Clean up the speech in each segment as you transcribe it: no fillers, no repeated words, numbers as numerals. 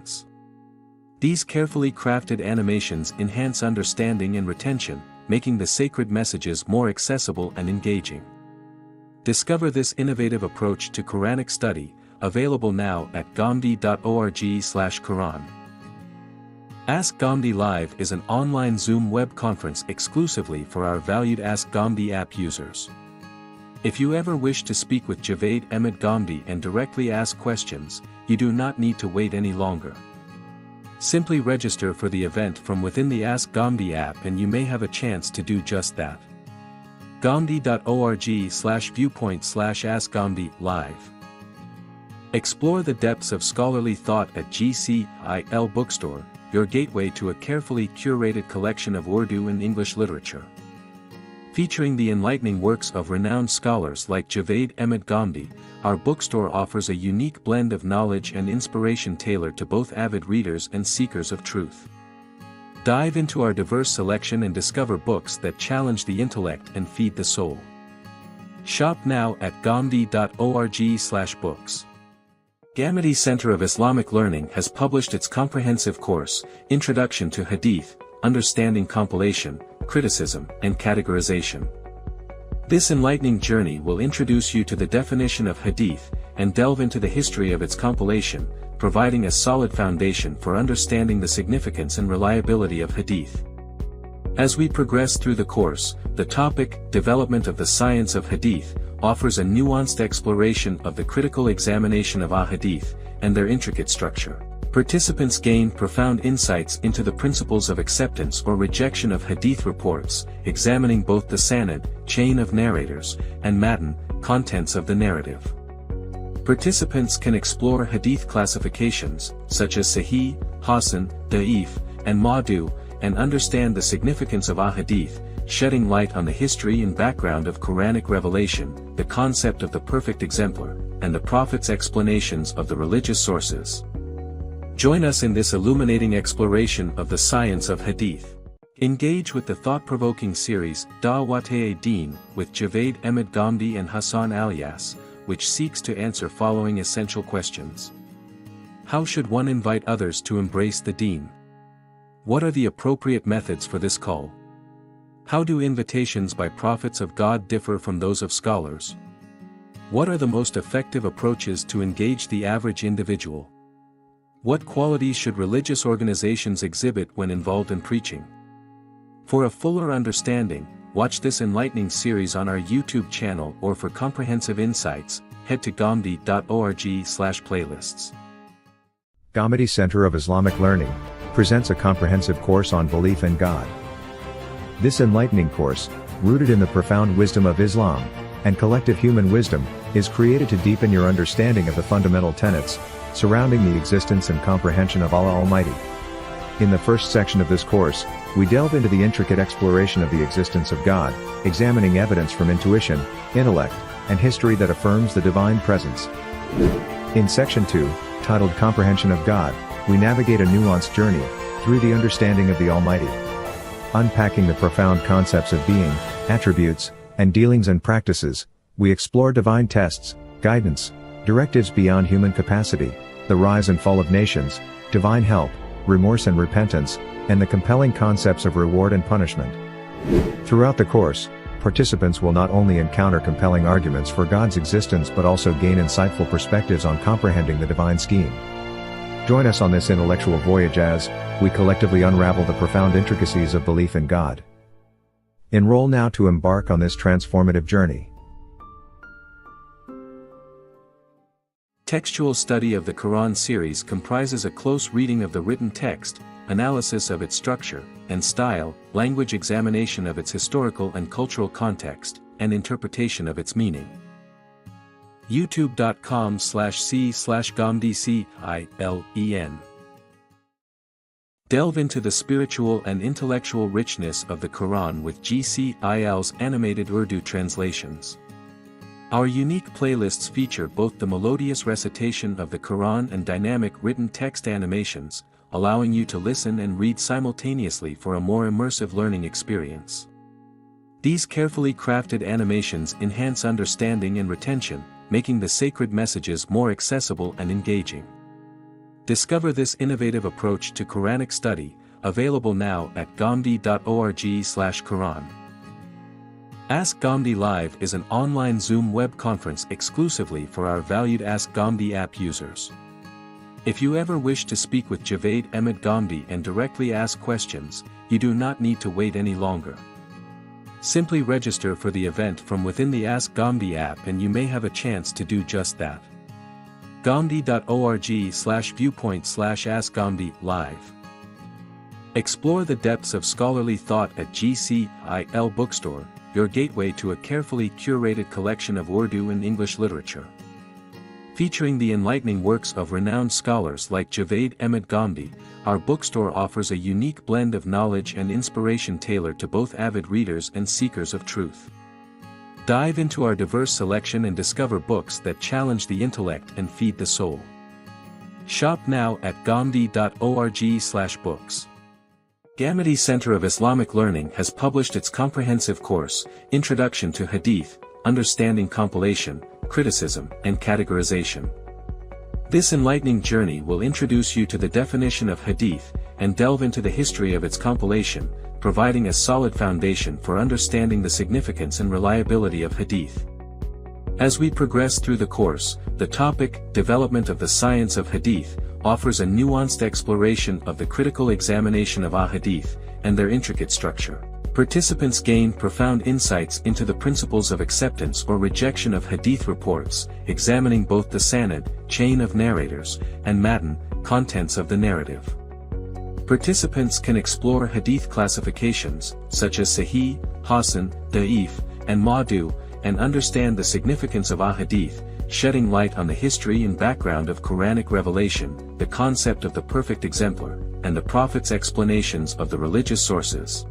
audience. These carefully crafted animations enhance understanding and retention, making the sacred messages more accessible and engaging. Discover this innovative approach to Quranic study, available now at ghamdi.org/Quran. Ask Ghamdi Live is an online Zoom web conference exclusively for our valued Ask Ghamdi app users. If you ever wish to speak with Javed Ahmed Ghamdi and directly ask questions, you do not need to wait any longer. Simply register for the event from within the Ask Ghamdi app and you may have a chance to do just that. ghamdi.org/viewpoint/askghamdi live. Explore the depths of scholarly thought at GCIL Bookstore, your gateway to a carefully curated collection of Urdu and English literature. Featuring the enlightening works of renowned scholars like Javed Ahmed Ghamdi, our bookstore offers a unique blend of knowledge and inspiration tailored to both avid readers and seekers of truth. Dive into our diverse selection and discover books that challenge the intellect and feed the soul. Shop now at ghamdi.org/books. Ghamdi Center of Islamic Learning has published its comprehensive course, Introduction to Hadith, Understanding Compilation, Criticism, and Categorization. This enlightening journey will introduce you to the definition of Hadith, and delve into the history of its compilation, providing a solid foundation for understanding the significance and reliability of Hadith. As we progress through the course, the topic, Development of the Science of Hadith, offers a nuanced exploration of the critical examination of ahadith, and their intricate structure. Participants gain profound insights into the principles of acceptance or rejection of hadith reports, examining both the sanad, chain of narrators, and matan, contents of the narrative. Participants can explore hadith classifications, such as Sahih, Hasan, Da'if, and Maudu, and understand the significance of ahadith, shedding light on the history and background of Quranic revelation, the concept of the perfect exemplar, and the Prophet's explanations of the religious sources. Join us in this illuminating exploration of the science of Hadith. Engage with the thought-provoking series, Da'wat-e-Din, with Javed Ahmed Ghamdi and Hassan Alyas, which seeks to answer following essential questions. How should one invite others to embrace the Deen? What are the appropriate methods for this call? How do invitations by prophets of God differ from those of scholars? What are the most effective approaches to engage the average individual? What qualities should religious organizations exhibit when involved in preaching? For a fuller understanding, watch this enlightening series on our YouTube channel, or for comprehensive insights, head to ghamdi.org/playlists. Ghamdi Center of Islamic Learning presents a comprehensive course on belief in God. This enlightening course, rooted in the profound wisdom of Islam and collective human wisdom, is created to deepen your understanding of the fundamental tenets surrounding the existence and comprehension of Allah Almighty. In the first section of this course, we delve into the intricate exploration of the existence of God, examining evidence from intuition, intellect, and history that affirms the divine presence. In section 2, titled Comprehension of God, we navigate a nuanced journey through the understanding of the Almighty. Unpacking the profound concepts of being, attributes, and dealings and practices, we explore divine tests, guidance, directives beyond human capacity, the rise and fall of nations, divine help, remorse and repentance, and the compelling concepts of reward and punishment. Throughout the course, participants will not only encounter compelling arguments for God's existence but also gain insightful perspectives on comprehending the divine scheme. Join us on this intellectual voyage as we collectively unravel the profound intricacies of belief in God. Enroll now to embark on this transformative journey. Textual study of the Quran series comprises a close reading of the written text, analysis of its structure and style, language examination of its historical and cultural context, and interpretation of its meaning. youtube.com/c/ghamdicilen. Delve into the spiritual and intellectual richness of the Quran with GCIL's animated Urdu translations. Our unique playlists feature both the melodious recitation of the Quran and dynamic written text animations, allowing you to listen and read simultaneously for a more immersive learning experience. These carefully crafted animations enhance understanding and retention, making the sacred messages more accessible and engaging. Discover this innovative approach to Quranic study, available now at ghamdi.org/Quran. Ask Ghamdi Live is an online Zoom web conference exclusively for our valued Ask Ghamdi app users. If you ever wish to speak with Javed Ahmed Ghamdi and directly ask questions, you do not need to wait any longer. Simply register for the event from within the Ask Ghamdi app and you may have a chance to do just that. ghamdi.org/viewpoint/askghamdi live. Explore the depths of scholarly thought at GCIL Bookstore, your gateway to a carefully curated collection of Urdu and English literature. Featuring the enlightening works of renowned scholars like Javed Ahmed Ghamdi, our bookstore offers a unique blend of knowledge and inspiration tailored to both avid readers and seekers of truth. Dive into our diverse selection and discover books that challenge the intellect and feed the soul. Shop now at ghamdi.org/books. Ghamdi Center of Islamic Learning has published its comprehensive course, Introduction to Hadith, Understanding Compilation, Criticism, and Categorization. This enlightening journey will introduce you to the definition of Hadith, and delve into the history of its compilation, providing a solid foundation for understanding the significance and reliability of Hadith. As we progress through the course, the topic, Development of the Science of Hadith, offers a nuanced exploration of the critical examination of Ahadith, and their intricate structure. Participants gain profound insights into the principles of acceptance or rejection of Hadith reports, examining both the sanad, chain of narrators, and matan, contents of the narrative. Participants can explore Hadith classifications, such as Sahih, Hasan, Da'if, and Maudu, and understand the significance of Ahadith, shedding light on the history and background of Quranic revelation, the concept of the perfect exemplar, and the Prophet's explanations of the religious sources.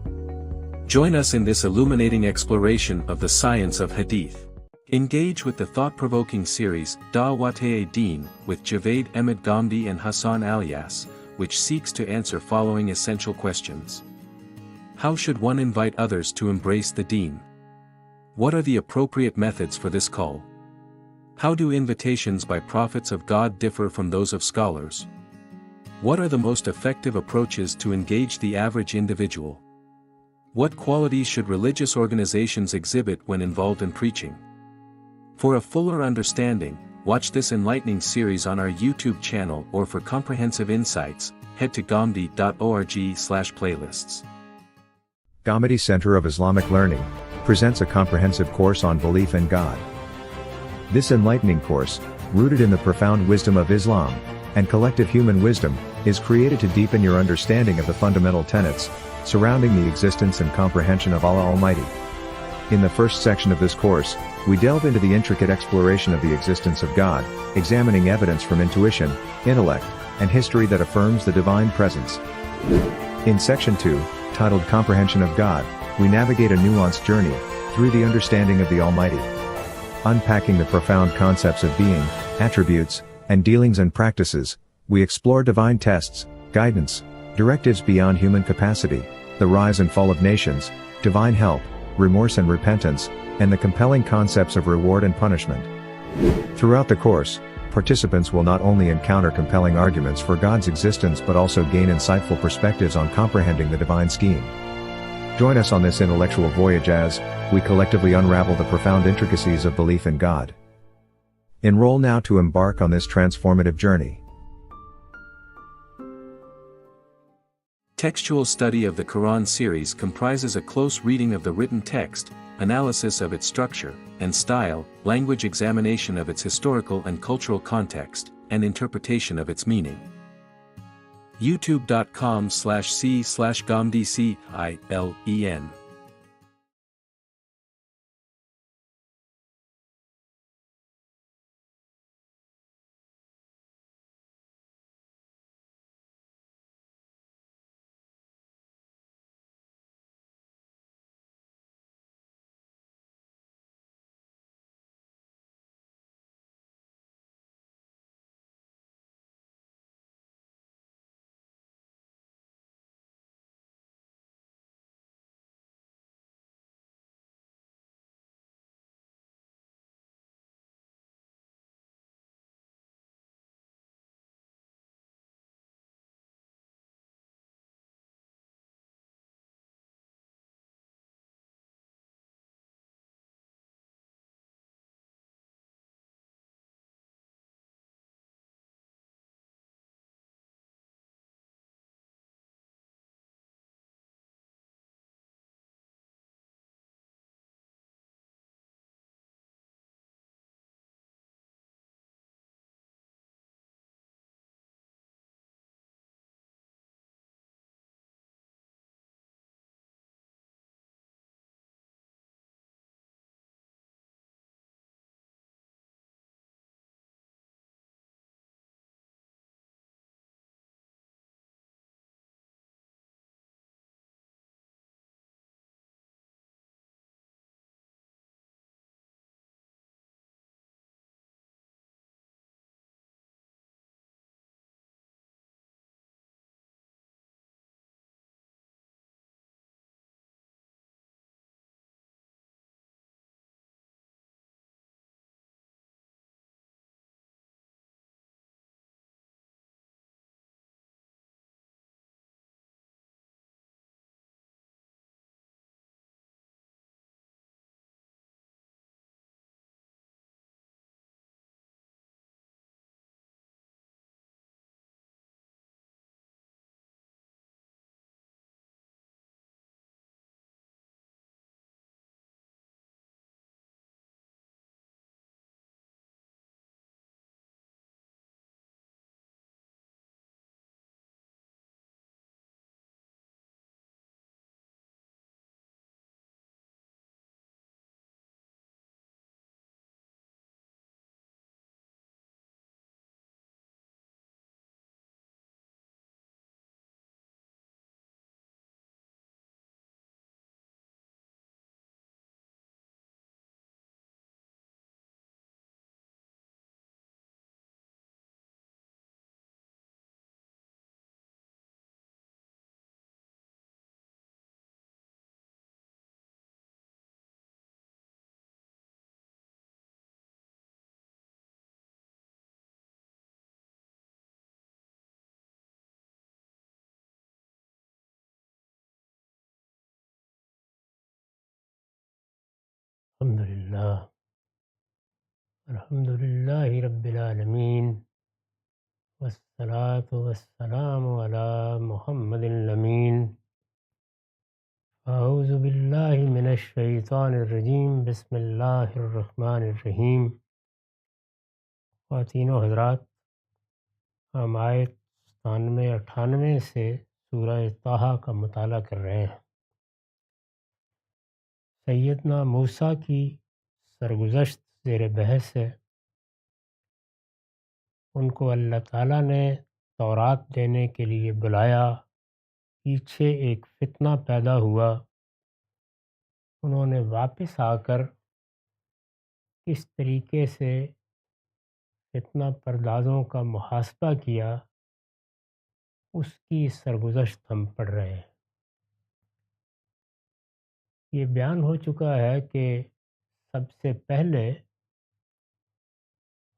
Join us in this illuminating exploration of the science of Hadith. Engage with the thought-provoking series, Da'wat-e-Din, with Javed Ahmed Ghamdi and Hassan Alias, which seeks to answer following essential questions. How should one invite others to embrace the Deen? What are the appropriate methods for this call? How do invitations by prophets of God differ from those of scholars? What are the most effective approaches to engage the average individual? What qualities should religious organizations exhibit when involved in preaching? For a fuller understanding, watch this enlightening series on our YouTube channel, or for comprehensive insights, head to ghamdi.org/playlists. Ghamdi Center of Islamic Learning presents a comprehensive course on belief in God. This enlightening course, rooted in the profound wisdom of Islam and collective human wisdom, is created to deepen your understanding of the fundamental tenets surrounding the existence and comprehension of Allah Almighty. In the first section of this course, we delve into the intricate exploration of the existence of God, examining evidence from intuition, intellect, and history that affirms the divine presence. In Section 2, titled Comprehension of God, we navigate a nuanced journey through the understanding of the Almighty. Unpacking the profound concepts of being, attributes, and dealings and practices, we explore divine tests, guidance, directives beyond human capacity, the rise and fall of nations, divine help, remorse and repentance, and the compelling concepts of reward and punishment. Throughout the course, participants will not only encounter compelling arguments for God's existence but also gain insightful perspectives on comprehending the divine scheme. Join us on this intellectual voyage as we collectively unravel the profound intricacies of belief in God. Enroll now to embark on this transformative journey. Textual study of the Quran series comprises a close reading of the written text, analysis of its structure and style, language examination of its historical and cultural context, and interpretation of its meaning. youtube.com/c/ghamdicillen الحمد للہ رب العالمین والصلاة والسلام علی محمد الامین اعوذ باللہ من الشیطان الرجیم بسم اللہ الرحمن الرحیم۔ خواتین و حضرات، ہم آیت 97-98 سے سورہ طٰہٰ کا مطالعہ کر رہے ہیں۔ سیدنا موسیٰ کی سرگزشت زیر بحث ہے۔ ان کو اللہ تعالیٰ نے تورات دینے کے لیے بلایا، پیچھے ایک فتنہ پیدا ہوا، انہوں نے واپس آ کر کس طریقے سے فتنہ پردازوں کا محاسبہ کیا، اس کی سرگزشت ہم پڑھ رہے ہیں۔ یہ بیان ہو چکا ہے کہ سب سے پہلے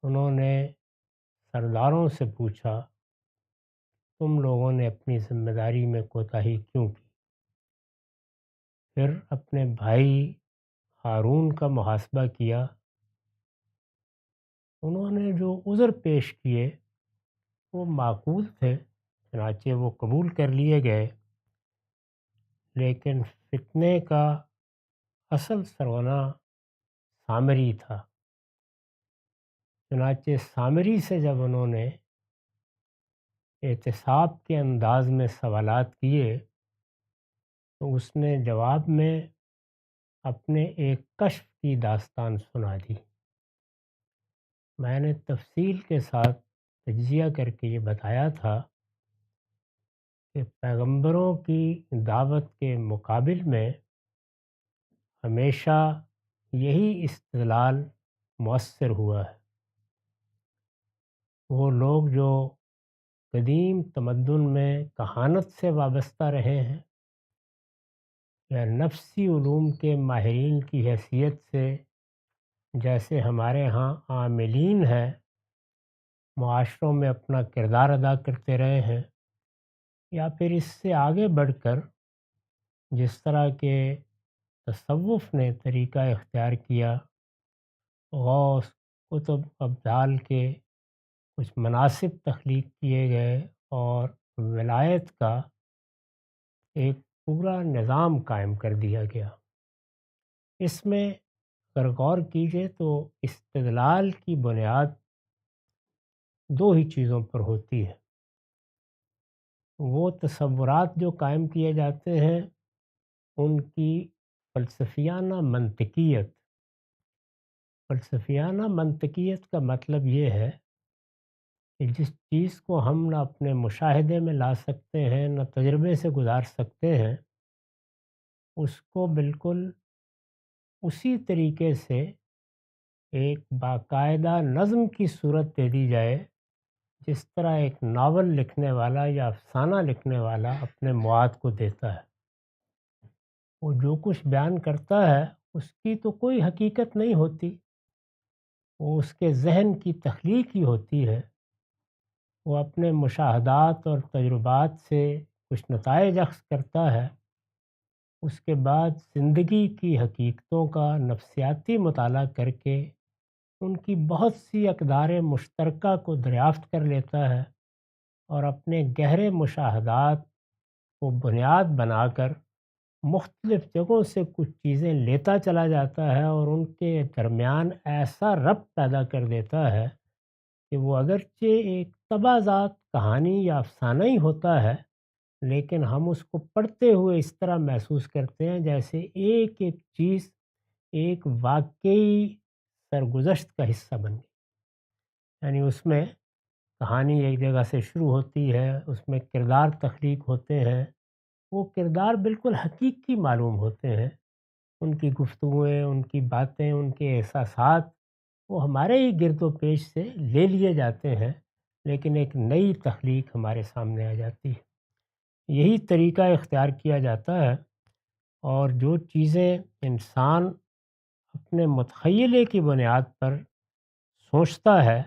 انہوں نے سرداروں سے پوچھا، تم لوگوں نے اپنی ذمہ داری میں کوتاہی کیوں کی؟ پھر اپنے بھائی ہارون کا محاسبہ کیا، انہوں نے جو عذر پیش کیے وہ معقول تھے، چنانچہ وہ قبول کر لیے گئے، لیکن فتنے کا اصل سرغنہ سامری تھا۔ چنانچہ سامری سے جب انہوں نے احتساب کے انداز میں سوالات کیے تو اس نے جواب میں اپنے ایک کشف کی داستان سنا دی۔ میں نے تفصیل کے ساتھ تجزیہ کر کے یہ بتایا تھا کہ پیغمبروں کی دعوت کے مقابل میں ہمیشہ یہی استدلال مؤثر ہوا ہے۔ وہ لوگ جو قدیم تمدن میں کہانت سے وابستہ رہے ہیں یا نفسی علوم کے ماہرین کی حیثیت سے جیسے ہمارے ہاں عاملین ہیں، معاشروں میں اپنا کردار ادا کرتے رہے ہیں، یا پھر اس سے آگے بڑھ کر جس طرح کے تصوف نے طریقہ اختیار کیا، غوث قطب ابدال کے کچھ مناصب تخلیق کیے گئے اور ولایت کا ایک پورا نظام قائم کر دیا گیا۔ اس میں اگر غور کیجئے تو استدلال کی بنیاد دو ہی چیزوں پر ہوتی ہے۔ وہ تصورات جو قائم کیے جاتے ہیں ان کی فلسفیانہ منطقیت۔ فلسفیانہ منطقیت کا مطلب یہ ہے کہ جس چیز کو ہم نہ اپنے مشاہدے میں لا سکتے ہیں نہ تجربے سے گزار سکتے ہیں، اس کو بالکل اسی طریقے سے ایک باقاعدہ نظم کی صورت دے دی جائے جس طرح ایک ناول لکھنے والا یا افسانہ لکھنے والا اپنے مواد کو دیتا ہے۔ وہ جو کچھ بیان کرتا ہے اس کی تو کوئی حقیقت نہیں ہوتی، وہ اس کے ذہن کی تخلیق ہی ہوتی ہے۔ وہ اپنے مشاہدات اور تجربات سے کچھ نتائج اخذ کرتا ہے، اس کے بعد زندگی کی حقیقتوں کا نفسیاتی مطالعہ کر کے ان کی بہت سی اقدار مشترکہ کو دریافت کر لیتا ہے اور اپنے گہرے مشاہدات کو بنیاد بنا کر مختلف جگہوں سے کچھ چیزیں لیتا چلا جاتا ہے اور ان کے درمیان ایسا ربط پیدا کر دیتا ہے کہ وہ اگرچہ ایک تباہ ذات کہانی یا افسانہ ہی ہوتا ہے، لیکن ہم اس کو پڑھتے ہوئے اس طرح محسوس کرتے ہیں جیسے ایک ایک چیز ایک واقعی سرگزشت کا حصہ بن گئی۔ یعنی اس میں کہانی ایک جگہ سے شروع ہوتی ہے، اس میں کردار تخلیق ہوتے ہیں، وہ کردار بالکل حقیقی معلوم ہوتے ہیں، ان کی گفتگویں، ان کی باتیں، ان کے احساسات وہ ہمارے ہی گرد و پیش سے لے لیے جاتے ہیں، لیکن ایک نئی تخلیق ہمارے سامنے آ جاتی ہے۔ یہی طریقہ اختیار کیا جاتا ہے، اور جو چیزیں انسان اپنے متخیلے کی بنیاد پر سوچتا ہے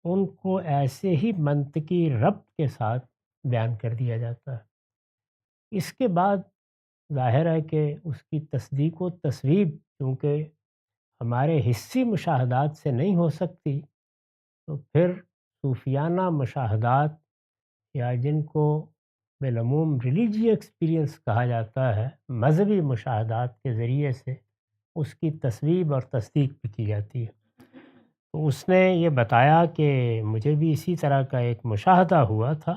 ان کو ایسے ہی منطقی ربط کے ساتھ بیان کر دیا جاتا ہے۔ اس کے بعد ظاہر ہے کہ اس کی تصدیق و تصویب، کیونکہ ہمارے حصی مشاہدات سے نہیں ہو سکتی، تو پھر صوفیانہ مشاہدات یا جن کو بالعموم ریلیجی ایکسپیرئنس کہا جاتا ہے، مذہبی مشاہدات کے ذریعے سے اس کی تصویب اور تصدیق بھی کی جاتی ہے۔ تو اس نے یہ بتایا کہ مجھے بھی اسی طرح کا ایک مشاہدہ ہوا تھا۔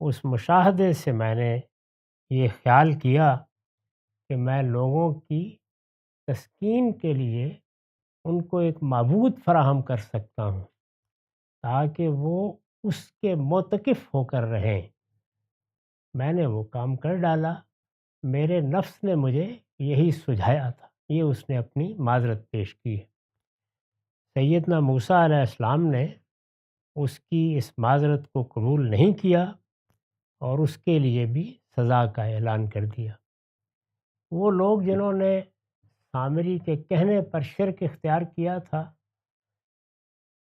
اس مشاہدے سے میں نے یہ خیال کیا کہ میں لوگوں کی تسکین کے لیے ان کو ایک معبود فراہم کر سکتا ہوں تاکہ وہ اس کے معتکف ہو کر رہیں۔ میں نے وہ کام کر ڈالا، میرے نفس نے مجھے یہی سجھایا تھا۔ یہ اس نے اپنی معذرت پیش کی ہے۔ سیدنا موسیٰ علیہ السلام نے اس کی اس معذرت کو قبول نہیں کیا اور اس کے لیے بھی سزا کا اعلان کر دیا۔ وہ لوگ جنہوں نے سامری کے کہنے پر شرک اختیار کیا تھا،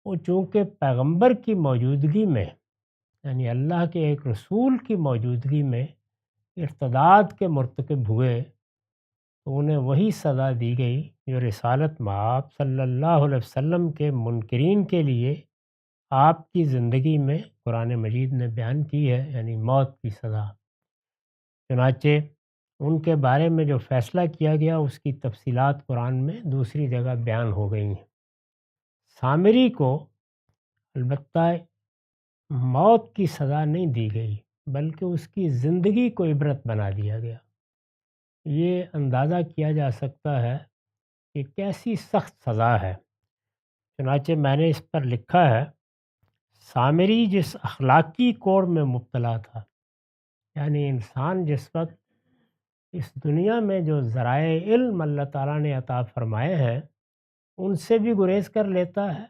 وہ چونکہ پیغمبر کی موجودگی میں، یعنی اللہ کے ایک رسول کی موجودگی میں ارتداد کے مرتکب ہوئے، تو انہیں وہی سزا دی گئی جو رسالت مآب صلی اللہ علیہ وسلم کے منکرین کے لیے آپ کی زندگی میں قرآن مجید نے بیان کی ہے، یعنی موت کی سزا۔ چنانچہ ان کے بارے میں جو فیصلہ کیا گیا اس کی تفصیلات قرآن میں دوسری جگہ بیان ہو گئی ہیں۔ سامری کو البتہ موت کی سزا نہیں دی گئی، بلکہ اس کی زندگی کو عبرت بنا دیا گیا۔ یہ اندازہ کیا جا سکتا ہے کہ کیسی سخت سزا ہے۔ چنانچہ میں نے اس پر لکھا ہے، سامری جس اخلاقی کوڑ میں مبتلا تھا، یعنی انسان جس وقت اس دنیا میں جو ذرائع علم اللہ تعالیٰ نے عطا فرمائے ہیں ان سے بھی گریز کر لیتا ہے،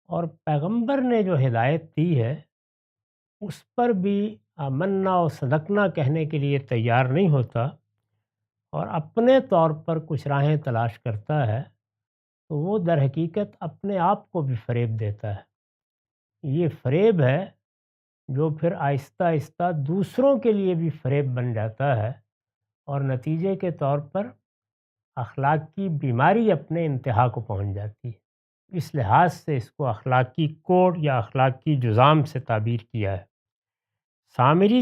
اور پیغمبر نے جو ہدایت دی ہے اس پر بھی آمنا و صدقنا کہنے کے لیے تیار نہیں ہوتا اور اپنے طور پر کچھ راہیں تلاش کرتا ہے، تو وہ در حقیقت اپنے آپ کو بھی فریب دیتا ہے۔ یہ فریب ہے جو پھر آہستہ آہستہ دوسروں کے لیے بھی فریب بن جاتا ہے، اور نتیجے کے طور پر اخلاق کی بیماری اپنے انتہا کو پہنچ جاتی ہے۔ اس لحاظ سے اس کو اخلاقی کوڑ یا اخلاقی جذام سے تعبیر کیا ہے۔ سامری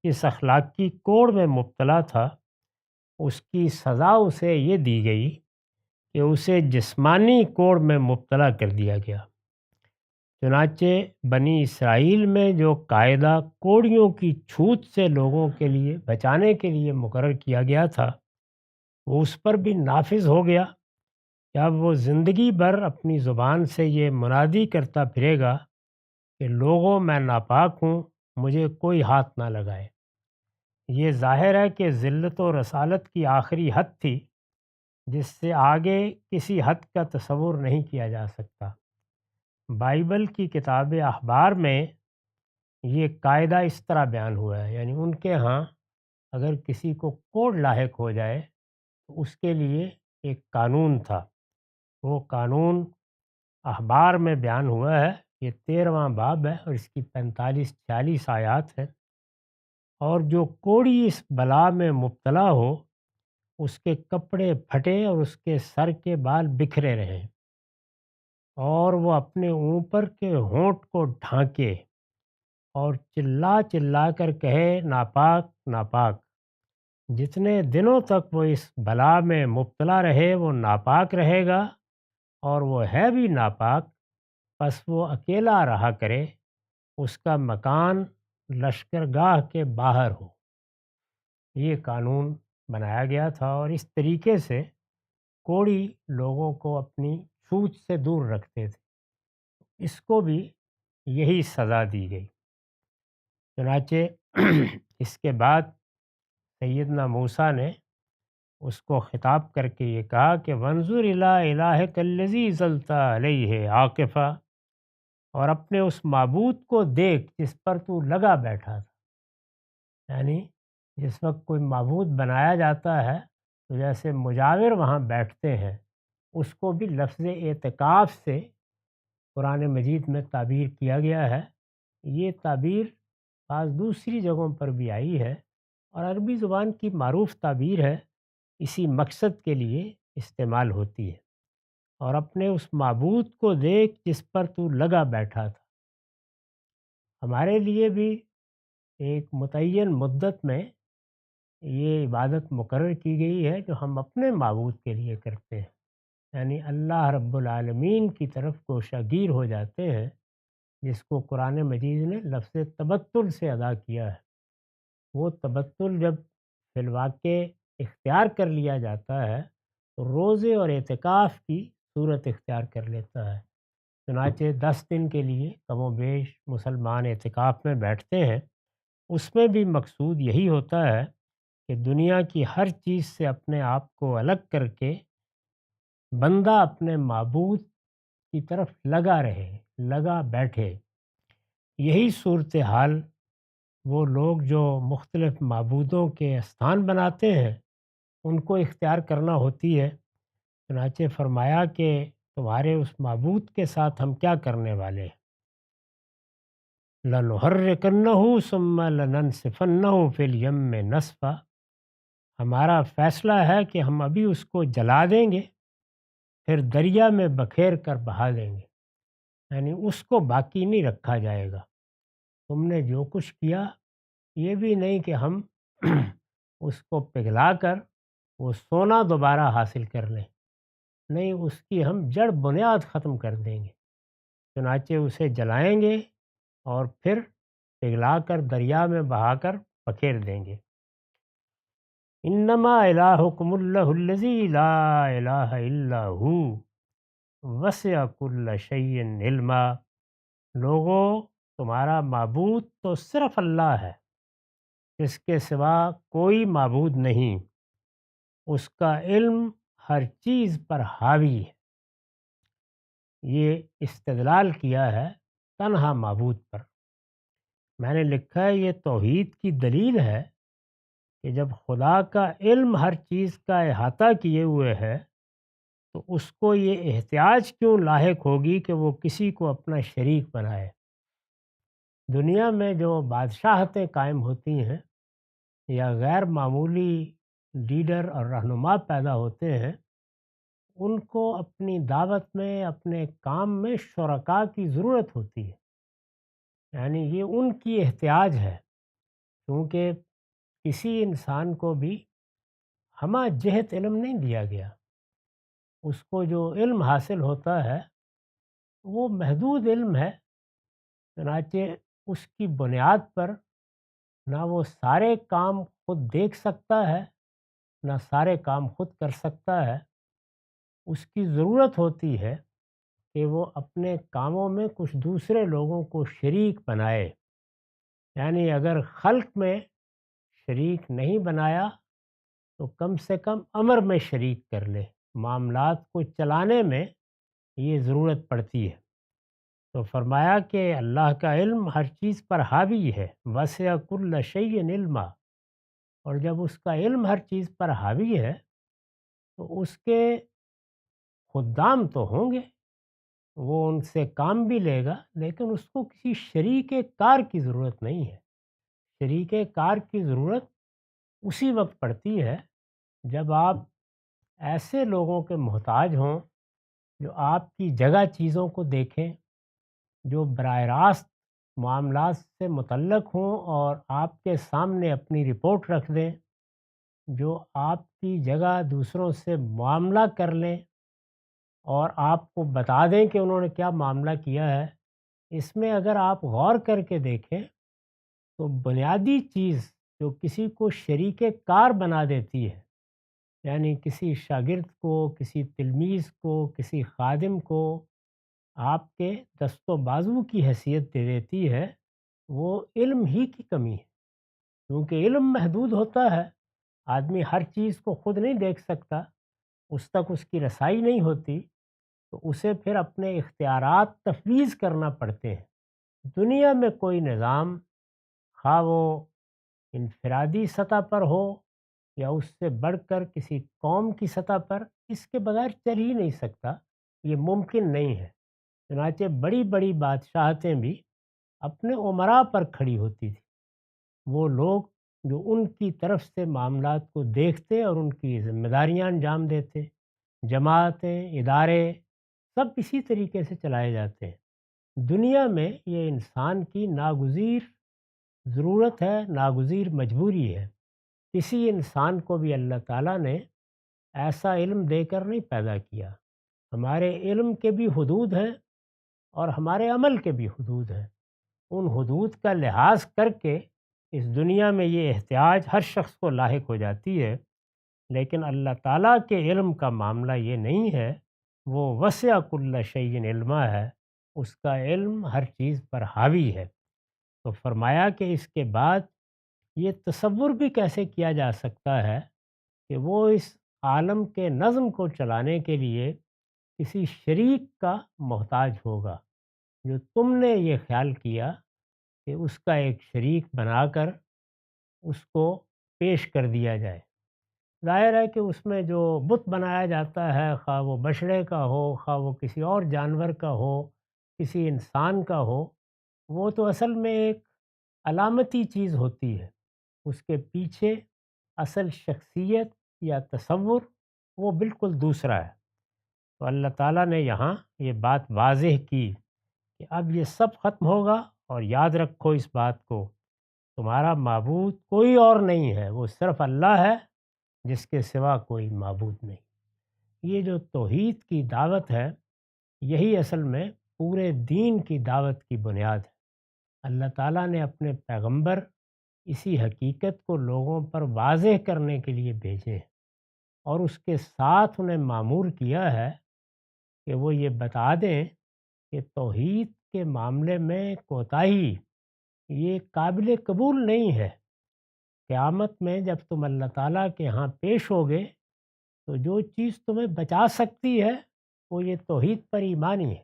جس اخلاقی کوڑ میں مبتلا تھا، اس کی سزا اسے یہ دی گئی کہ اسے جسمانی کوڑ میں مبتلا کر دیا گیا۔ چنانچہ بنی اسرائیل میں جو قاعدہ کوڑیوں کی چھوت سے لوگوں کے لیے بچانے کے لیے مقرر کیا گیا تھا، وہ اس پر بھی نافذ ہو گیا کہ اب وہ زندگی بھر اپنی زبان سے یہ منادی کرتا پھرے گا کہ لوگوں میں ناپاک ہوں، مجھے کوئی ہاتھ نہ لگائے۔ یہ ظاہر ہے کہ ذلت و رسالت کی آخری حد تھی جس سے آگے کسی حد کا تصور نہیں کیا جا سکتا۔ بائبل کی کتاب اخبار میں یہ قاعدہ اس طرح بیان ہوا ہے، یعنی ان کے ہاں اگر کسی کو کوڑ لاحق ہو جائے تو اس کے لیے ایک قانون تھا۔ وہ قانون اخبار میں بیان ہوا ہے، یہ 13واں باب ہے اور اس کی 45-46 آیات ہیں۔ اور جو کوڑی اس بلا میں مبتلا ہو، اس کے کپڑے پھٹے اور اس کے سر کے بال بکھرے رہیں، اور وہ اپنے اوپر کے ہونٹ کو ڈھانکے اور چلا چلا کر کہے ناپاک ناپاک۔ جتنے دنوں تک وہ اس بلا میں مبتلا رہے وہ ناپاک رہے گا، اور وہ ہے بھی ناپاک، پس وہ اکیلا رہا کرے، اس کا مکان لشکرگاہ کے باہر ہو۔ یہ قانون بنایا گیا تھا، اور اس طریقے سے کوڑی لوگوں کو اپنی چھوت سے دور رکھتے تھے۔ اس کو بھی یہی سزا دی گئی۔ چنانچہ اس کے بعد سیدنا موسیٰ نے اس کو خطاب کر کے یہ کہا کہ وَانظُرْ إِلَىٰ إِلَٰهِكَ الَّذِي ظَلْتَ عَلَيْهِ عَاكِفًا، اور اپنے اس معبود کو دیکھ جس پر تو لگا بیٹھا تھا۔ یعنی جس وقت کوئی معبود بنایا جاتا ہے تو جیسے مجاور وہاں بیٹھتے ہیں، اس کو بھی لفظ اعتکاف سے قرآن مجید میں تعبیر کیا گیا ہے۔ یہ تعبیر بعض دوسری جگہوں پر بھی آئی ہے اور عربی زبان کی معروف تعبیر ہے، اسی مقصد کے لیے استعمال ہوتی ہے۔ اور اپنے اس معبود کو دیکھ جس پر تو لگا بیٹھا تھا۔ ہمارے لیے بھی ایک متعین مدت میں یہ عبادت مقرر کی گئی ہے جو ہم اپنے معبود کے لیے کرتے ہیں، یعنی اللہ رب العالمین کی طرف گوشہ گیر ہو جاتے ہیں، جس کو قرآن مجید نے لفظ تبتل سے ادا کیا ہے۔ وہ تبتل جب فی الواقع اختیار کر لیا جاتا ہے تو روزے اور اعتکاف کی صورت اختیار کر لیتا ہے۔ چنانچہ 10 دن کے لیے کم و بیش مسلمان اعتکاف میں بیٹھتے ہیں۔ اس میں بھی مقصود یہی ہوتا ہے کہ دنیا کی ہر چیز سے اپنے آپ کو الگ کر کے بندہ اپنے معبود کی طرف لگا رہے، لگا بیٹھے۔ یہی صورتحال وہ لوگ جو مختلف معبودوں کے استھان بناتے ہیں ان کو اختیار کرنا ہوتی ہے۔ چنانچہ فرمایا کہ تمہارے اس معبود کے ساتھ ہم کیا کرنے والے ہیں، لَنُحَرِّقَنَّهُ ثُمَّ لَنَنسِفَنَّهُ فِي الْيَمِّ نَسْفًا، ہمارا فیصلہ ہے کہ ہم ابھی اس کو جلا دیں گے پھر دریا میں بکھیر کر بہا دیں گے، یعنی اس کو باقی نہیں رکھا جائے گا۔ تم نے جو کچھ کیا یہ بھی نہیں کہ ہم اس کو پگھلا کر وہ سونا دوبارہ حاصل کر لیں، نہیں، اس کی ہم جڑ بنیاد ختم کر دیں گے۔ چنانچہ اسے جلائیں گے اور پھر پگھلا کر دریا میں بہا کر بکھیر دیں گے۔ انما الہکم اللہ الذی لا الہ الا ہو وسع کل شیء علما، لوگوں تمہارا معبود تو صرف اللہ ہے، اس کے سوا کوئی معبود نہیں، اس کا علم ہر چیز پر حاوی ہے۔ یہ استدلال کیا ہے تنہا معبود پر۔ میں نے لکھا ہے یہ توحید کی دلیل ہے کہ جب خدا کا علم ہر چیز کا احاطہ کیے ہوئے ہے تو اس کو یہ احتیاج کیوں لاحق ہوگی کہ وہ کسی کو اپنا شریک بنائے۔ دنیا میں جو بادشاہتیں قائم ہوتی ہیں یا غیر معمولی لیڈر اور رہنما پیدا ہوتے ہیں، ان کو اپنی دعوت میں، اپنے کام میں شرکاء کی ضرورت ہوتی ہے، یعنی یہ ان کی احتیاج ہے، کیونکہ کسی انسان کو بھی ہمہ جہت علم نہیں دیا گیا۔ اس کو جو علم حاصل ہوتا ہے وہ محدود علم ہے، چنانچہ اس کی بنیاد پر نہ وہ سارے کام خود دیکھ سکتا ہے، نہ سارے کام خود کر سکتا ہے۔ اس کی ضرورت ہوتی ہے کہ وہ اپنے کاموں میں کچھ دوسرے لوگوں کو شریک بنائے، یعنی اگر خلق میں شریک نہیں بنایا تو کم سے کم امر میں شریک کر لے، معاملات کو چلانے میں یہ ضرورت پڑتی ہے۔ تو فرمایا کہ اللہ کا علم ہر چیز پر حاوی ہے، وسع کل شیء علما، اور جب اس کا علم ہر چیز پر حاوی ہے تو اس کے خدام تو ہوں گے، وہ ان سے کام بھی لے گا، لیکن اس کو کسی شریک کار کی ضرورت نہیں ہے۔ شریک کار کی ضرورت اسی وقت پڑتی ہے جب آپ ایسے لوگوں کے محتاج ہوں جو آپ کی جگہ چیزوں کو دیکھیں، جو براہ راست معاملات سے متعلق ہوں اور آپ کے سامنے اپنی رپورٹ رکھ دیں، جو آپ کی جگہ دوسروں سے معاملہ کر لیں اور آپ کو بتا دیں کہ انہوں نے کیا معاملہ کیا ہے۔ اس میں اگر آپ غور کر کے دیکھیں تو بنیادی چیز جو کسی کو شریک کار بنا دیتی ہے، یعنی کسی شاگرد کو، کسی تلمیذ کو، کسی خادم کو آپ کے دست و بازو کی حیثیت دے دیتی ہے، وہ علم ہی کی کمی ہے، کیونکہ علم محدود ہوتا ہے۔ آدمی ہر چیز کو خود نہیں دیکھ سکتا، اس تک اس کی رسائی نہیں ہوتی، تو اسے پھر اپنے اختیارات تفویض کرنا پڑتے ہیں۔ دنیا میں کوئی نظام، خواہ وہ انفرادی سطح پر ہو یا اس سے بڑھ کر کسی قوم کی سطح پر، اس کے بغیر چل ہی نہیں سکتا، یہ ممکن نہیں ہے۔ چنانچہ بڑی بڑی بادشاہتیں بھی اپنے امراء پر کھڑی ہوتی تھی، وہ لوگ جو ان کی طرف سے معاملات کو دیکھتے اور ان کی ذمہ داریاں انجام دیتے۔ جماعتیں، ادارے سب اسی طریقے سے چلائے جاتے ہیں۔ دنیا میں یہ انسان کی ناگزیر ضرورت ہے، ناگزیر مجبوری ہے۔ کسی انسان کو بھی اللہ تعالیٰ نے ایسا علم دے کر نہیں پیدا کیا۔ ہمارے علم کے بھی حدود ہیں اور ہمارے عمل کے بھی حدود ہیں۔ ان حدود کا لحاظ کر کے اس دنیا میں یہ احتیاج ہر شخص کو لاحق ہو جاتی ہے، لیکن اللہ تعالیٰ کے علم کا معاملہ یہ نہیں ہے۔ وہ وسع کل شیء علما ہے، اس کا علم ہر چیز پر حاوی ہے۔ تو فرمایا کہ اس کے بعد یہ تصور بھی کیسے کیا جا سکتا ہے کہ وہ اس عالم کے نظم کو چلانے کے لیے کسی شریک کا محتاج ہوگا، جو تم نے یہ خیال کیا کہ اس کا ایک شریک بنا کر اس کو پیش کر دیا جائے۔ ظاہر ہے کہ اس میں جو بت بنایا جاتا ہے، خواہ وہ بچڑے کا ہو، خواہ وہ کسی اور جانور کا ہو، کسی انسان کا ہو، وہ تو اصل میں ایک علامتی چیز ہوتی ہے۔ اس کے پیچھے اصل شخصیت یا تصور وہ بالکل دوسرا ہے۔ تو اللہ تعالیٰ نے یہاں یہ بات واضح کی کہ اب یہ سب ختم ہوگا، اور یاد رکھو اس بات کو، تمہارا معبود کوئی اور نہیں ہے، وہ صرف اللہ ہے جس کے سوا کوئی معبود نہیں۔ یہ جو توحید کی دعوت ہے، یہی اصل میں پورے دین کی دعوت کی بنیاد ہے۔ اللہ تعالیٰ نے اپنے پیغمبر اسی حقیقت کو لوگوں پر واضح کرنے کے لیے بھیجے ہیں، اور اس کے ساتھ انہیں مامور کیا ہے کہ وہ یہ بتا دیں کہ توحید کے معاملے میں کوتاہی یہ قابل قبول نہیں ہے۔ قیامت میں جب تم اللہ تعالیٰ کے ہاں پیش ہوگے تو جو چیز تمہیں بچا سکتی ہے وہ یہ توحید پر ایمانی ہے۔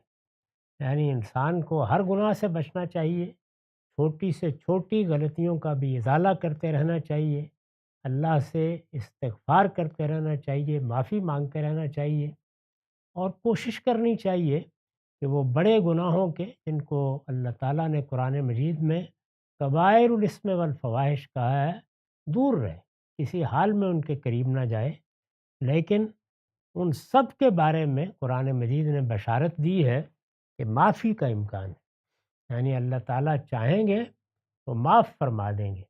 یعنی انسان کو ہر گناہ سے بچنا چاہیے، چھوٹی سے چھوٹی غلطیوں کا بھی ازالہ کرتے رہنا چاہیے، اللہ سے استغفار کرتے رہنا چاہیے، معافی مانگتے رہنا چاہیے، اور کوشش کرنی چاہیے کہ وہ بڑے گناہوں کے، جن کو اللہ تعالیٰ نے قرآن مجید میں کبائر الاسم والفواحش کہا ہے، دور رہے، کسی حال میں ان کے قریب نہ جائے۔ لیکن ان سب کے بارے میں قرآن مجید نے بشارت دی ہے کہ معافی کا امکان ہے، یعنی اللہ تعالیٰ چاہیں گے تو معاف فرما دیں گے۔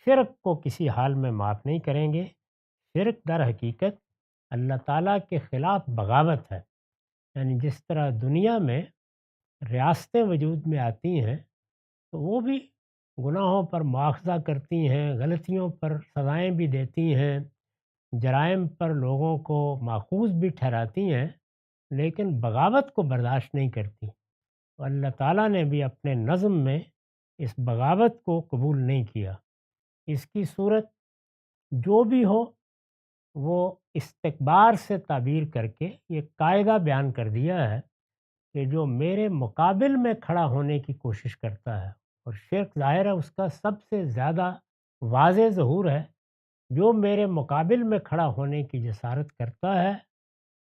شرک کو کسی حال میں معاف نہیں کریں گے۔ شرک در حقیقت اللہ تعالیٰ کے خلاف بغاوت ہے۔ یعنی جس طرح دنیا میں ریاستیں وجود میں آتی ہیں تو وہ بھی گناہوں پر مواخذہ کرتی ہیں، غلطیوں پر سزائیں بھی دیتی ہیں، جرائم پر لوگوں کو ماخوذ بھی ٹھہراتی ہیں، لیکن بغاوت کو برداشت نہیں کرتی۔ تو اللہ تعالیٰ نے بھی اپنے نظم میں اس بغاوت کو قبول نہیں کیا۔ اس کی صورت جو بھی ہو، وہ استکبار سے تعبیر کر کے یہ قاعدہ بیان کر دیا ہے کہ جو میرے مقابل میں کھڑا ہونے کی کوشش کرتا ہے، اور شرک ظاہر ہے اس کا سب سے زیادہ واضح ظہور ہے، جو میرے مقابل میں کھڑا ہونے کی جسارت کرتا ہے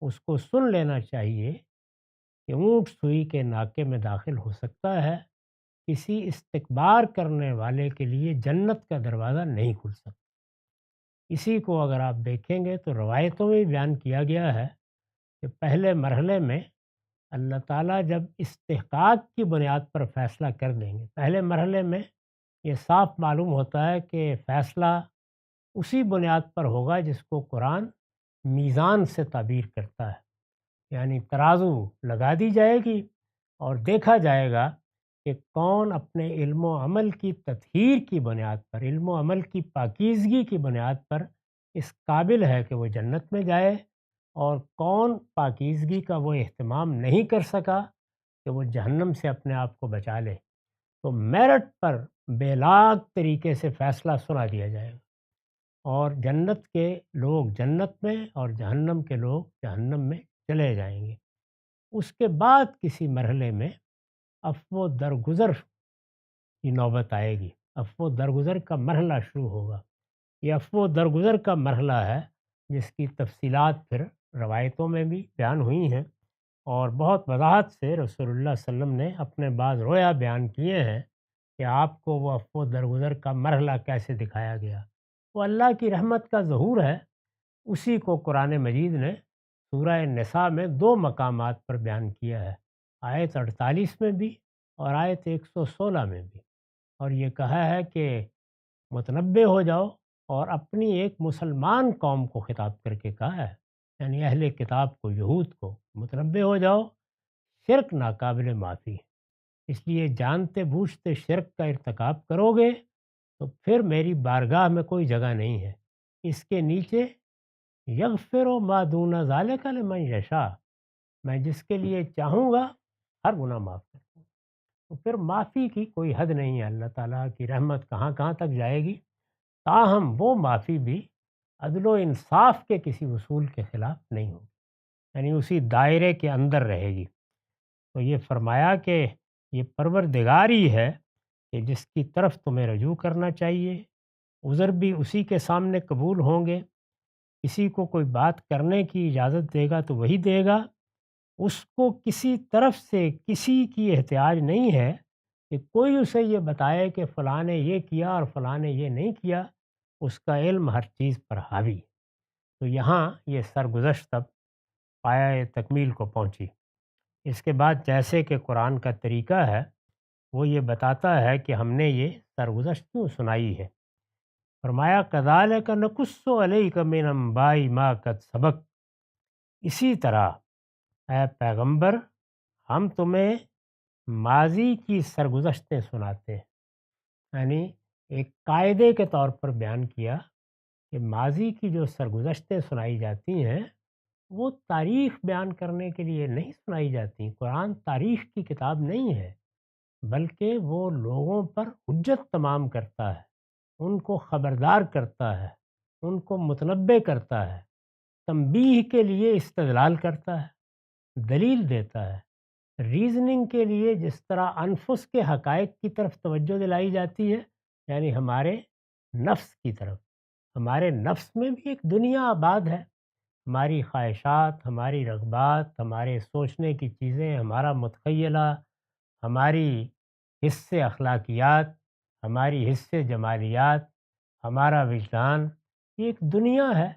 اس کو سن لینا چاہیے کہ اونٹ سوئی کے ناکے میں داخل ہو سکتا ہے، کسی استکبار کرنے والے کے لیے جنت کا دروازہ نہیں کھل سکتا۔ اسی کو اگر آپ دیکھیں گے تو روایتوں میں بیان کیا گیا ہے کہ پہلے مرحلے میں اللہ تعالیٰ جب استحقاق کی بنیاد پر فیصلہ کر دیں گے، پہلے مرحلے میں یہ صاف معلوم ہوتا ہے کہ فیصلہ اسی بنیاد پر ہوگا جس کو قرآن میزان سے تعبیر کرتا ہے، یعنی ترازو لگا دی جائے گی اور دیکھا جائے گا کہ کون اپنے علم و عمل کی تطہیر کی بنیاد پر، علم و عمل کی پاکیزگی کی بنیاد پر اس قابل ہے کہ وہ جنت میں جائے، اور کون پاکیزگی کا وہ اہتمام نہیں کر سکا کہ وہ جہنم سے اپنے آپ کو بچا لے۔ تو میرٹ پر بے لاگ طریقے سے فیصلہ سنا دیا جائے گا، اور جنت کے لوگ جنت میں اور جہنم کے لوگ جہنم میں چلے جائیں گے۔ اس کے بعد کسی مرحلے میں عفو و درگزر کی نوبت آئے گی، عفو و درگزر کا مرحلہ شروع ہوگا۔ یہ عفو و درگزر کا مرحلہ ہے جس کی تفصیلات پھر روایتوں میں بھی بیان ہوئی ہیں، اور بہت وضاحت سے رسول اللہ صلی اللہ علیہ وسلم نے اپنے بعض رویا بیان کیے ہیں کہ آپ کو وہ عفو و درگزر کا مرحلہ کیسے دکھایا گیا۔ وہ اللہ کی رحمت کا ظہور ہے، اسی کو قرآن مجید نے سورہ نساء میں 2 مقامات پر بیان کیا ہے، آیت 48 میں بھی اور آیت 116 میں بھی، اور یہ کہا ہے کہ متنبع ہو جاؤ، اور اپنی ایک مسلمان قوم کو خطاب کر کے کہا ہے، یعنی اہل کتاب کو، یہود کو، متنبع ہو جاؤ، شرک ناقابل معافی ہے، اس لیے جانتے بوجھتے شرک کا ارتکاب کرو گے تو پھر میری بارگاہ میں کوئی جگہ نہیں ہے، اس کے نیچے یغفر ما دون ذالک لمن یشاء، میں جس کے لیے چاہوں گا ہر گناہ معاف کرتا ہوں۔ تو پھر معافی کی کوئی حد نہیں ہے، اللہ تعالیٰ کی رحمت کہاں کہاں تک جائے گی، تاہم وہ معافی بھی عدل و انصاف کے کسی اصول کے خلاف نہیں ہوگی، یعنی اسی دائرے کے اندر رہے گی۔ تو یہ فرمایا کہ یہ پروردگار ہی ہے کہ جس کی طرف تمہیں رجوع کرنا چاہیے، عذر بھی اسی کے سامنے قبول ہوں گے، کسی کو کوئی بات کرنے کی اجازت دے گا تو وہی دے گا، اس کو کسی طرف سے کسی کی احتیاج نہیں ہے کہ کوئی اسے یہ بتائے کہ فلاں نے یہ کیا اور فلاں نے یہ نہیں کیا، اس کا علم ہر چیز پر حاوی ہے۔ تو یہاں یہ سرگزشت اب پایہ تکمیل کو پہنچی۔ اس کے بعد جیسے کہ قرآن کا طریقہ ہے، وہ یہ بتاتا ہے کہ ہم نے یہ سرگزشت کیوں سنائی ہے۔ فرمایا کذالک نقص علیک من انباء ما قد سبق، اسی طرح اے پیغمبر ہم تمہیں ماضی کی سرگزشتیں سناتے ہیں، یعنی ایک قاعدے کے طور پر بیان کیا کہ ماضی کی جو سرگزشتیں سنائی جاتی ہیں وہ تاریخ بیان کرنے کے لیے نہیں سنائی جاتی۔ قرآن تاریخ کی کتاب نہیں ہے، بلکہ وہ لوگوں پر حجت تمام کرتا ہے، ان کو خبردار کرتا ہے، ان کو متنبع کرتا ہے، تنبیہ کے لیے استدلال کرتا ہے، دلیل دیتا ہے۔ ریزننگ کے لیے جس طرح انفس کے حقائق کی طرف توجہ دلائی جاتی ہے، یعنی ہمارے نفس کی طرف، ہمارے نفس میں بھی ایک دنیا آباد ہے، ہماری خواہشات، ہماری رغبات، ہمارے سوچنے کی چیزیں، ہمارا متخیلہ، ہماری حس اخلاقیات، ہماری حس جمالیات، ہمارا وجدان، یہ ایک دنیا ہے۔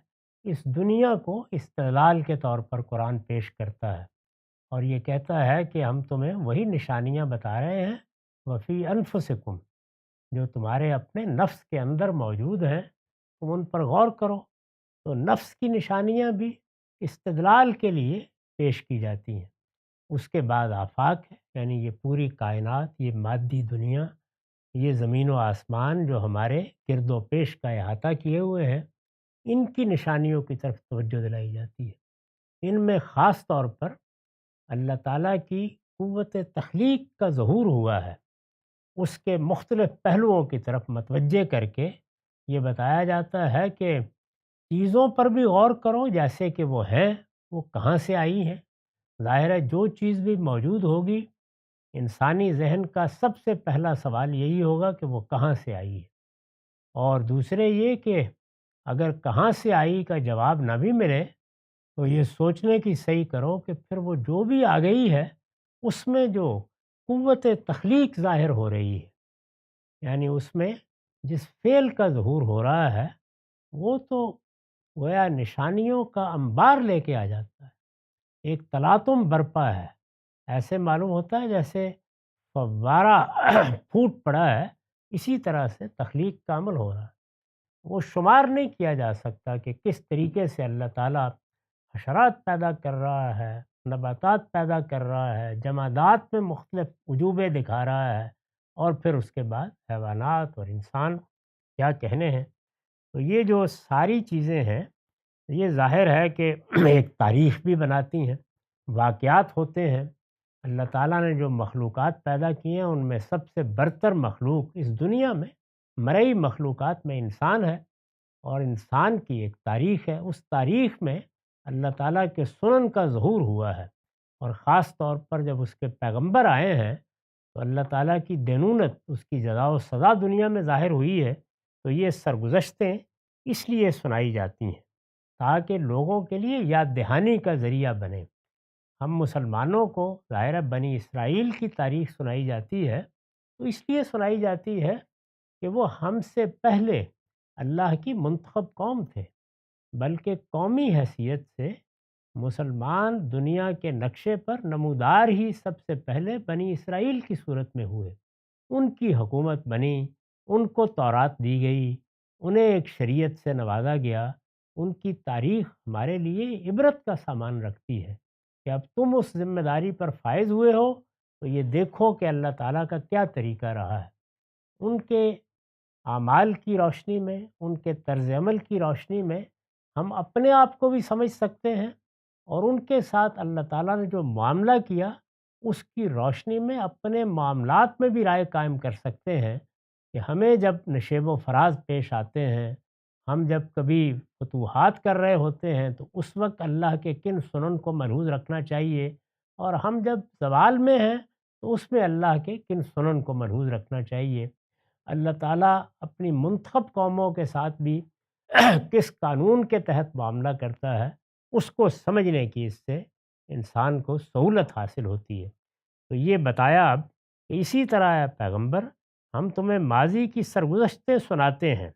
اس دنیا کو استدلال کے طور پر قرآن پیش کرتا ہے اور یہ کہتا ہے کہ ہم تمہیں وہی نشانیاں بتا رہے ہیں وفی انفسکم، جو تمہارے اپنے نفس کے اندر موجود ہیں، تم ان پر غور کرو۔ تو نفس کی نشانیاں بھی استدلال کے لیے پیش کی جاتی ہیں۔ اس کے بعد آفاق ہے، یعنی یہ پوری کائنات، یہ مادی دنیا، یہ زمین و آسمان جو ہمارے گرد و پیش کا احاطہ کیے ہوئے ہیں، ان کی نشانیوں کی طرف توجہ دلائی جاتی ہے۔ ان میں خاص طور پر اللہ تعالیٰ کی قوت تخلیق کا ظہور ہوا ہے، اس کے مختلف پہلوؤں کی طرف متوجہ کر کے یہ بتایا جاتا ہے کہ چیزوں پر بھی غور کرو جیسے کہ وہ ہیں، وہ کہاں سے آئی ہیں۔ ظاہر ہے جو چیز بھی موجود ہوگی، انسانی ذہن کا سب سے پہلا سوال یہی ہوگا کہ وہ کہاں سے آئی ہے، اور دوسرے یہ کہ اگر کہاں سے آئی کا جواب نہ بھی ملے تو یہ سوچنے کی صحیح کرو کہ پھر وہ جو بھی آ گئی ہے اس میں جو قوت تخلیق ظاہر ہو رہی ہے، یعنی اس میں جس فعل کا ظہور ہو رہا ہے، وہ تو گویا نشانیوں کا انبار لے کے آ جاتا ہے، ایک تلاطم برپا ہے، ایسے معلوم ہوتا ہے جیسے فوارہ پھوٹ پڑا ہے، اسی طرح سے تخلیق کا عمل ہو رہا ہے۔ وہ شمار نہیں کیا جا سکتا کہ کس طریقے سے اللہ تعالیٰ حشرات پیدا کر رہا ہے، نباتات پیدا کر رہا ہے، جمادات میں مختلف وجوبے دکھا رہا ہے، اور پھر اس کے بعد حیوانات اور انسان کیا کہنے ہیں۔ تو یہ جو ساری چیزیں ہیں، یہ ظاہر ہے کہ ایک تاریخ بھی بناتی ہیں، واقعات ہوتے ہیں۔ اللہ تعالیٰ نے جو مخلوقات پیدا کی ہیں ان میں سب سے برتر مخلوق اس دنیا میں، مرئی مخلوقات میں انسان ہے، اور انسان کی ایک تاریخ ہے۔ اس تاریخ میں اللہ تعالیٰ کے سنن کا ظہور ہوا ہے، اور خاص طور پر جب اس کے پیغمبر آئے ہیں تو اللہ تعالیٰ کی دینونت، اس کی جزا و سزا دنیا میں ظاہر ہوئی ہے۔ تو یہ سرگزشتیں اس لیے سنائی جاتی ہیں تاکہ لوگوں کے لیے یاد دہانی کا ذریعہ بنے۔ ہم مسلمانوں کو ظاہر بنی اسرائیل کی تاریخ سنائی جاتی ہے تو اس لیے سنائی جاتی ہے کہ وہ ہم سے پہلے اللہ کی منتخب قوم تھے، بلکہ قومی حیثیت سے مسلمان دنیا کے نقشے پر نمودار ہی سب سے پہلے بنی اسرائیل کی صورت میں ہوئے۔ ان کی حکومت بنی، ان کو تورات دی گئی، انہیں ایک شریعت سے نوازا گیا۔ ان کی تاریخ ہمارے لیے عبرت کا سامان رکھتی ہے کہ اب تم اس ذمہ داری پر فائز ہوئے ہو تو یہ دیکھو کہ اللہ تعالیٰ کا کیا طریقہ رہا ہے۔ ان کے اعمال کی روشنی میں، ان کے طرز عمل کی روشنی میں ہم اپنے آپ کو بھی سمجھ سکتے ہیں، اور ان کے ساتھ اللہ تعالیٰ نے جو معاملہ کیا اس کی روشنی میں اپنے معاملات میں بھی رائے قائم کر سکتے ہیں کہ ہمیں جب نشیب و فراز پیش آتے ہیں، ہم جب کبھی فتوحات کر رہے ہوتے ہیں تو اس وقت اللہ کے کن سنن کو ملحوظ رکھنا چاہیے، اور ہم جب زوال میں ہیں تو اس میں اللہ کے کن سنن کو ملحوظ رکھنا چاہیے۔ اللہ تعالیٰ اپنی منتخب قوموں کے ساتھ بھی کس قانون کے تحت معاملہ کرتا ہے، اس کو سمجھنے کی اس سے انسان کو سہولت حاصل ہوتی ہے۔ تو یہ بتایا اب کہ اسی طرح ہے پیغمبر، ہم تمہیں ماضی کی سرگزشتیں سناتے ہیں۔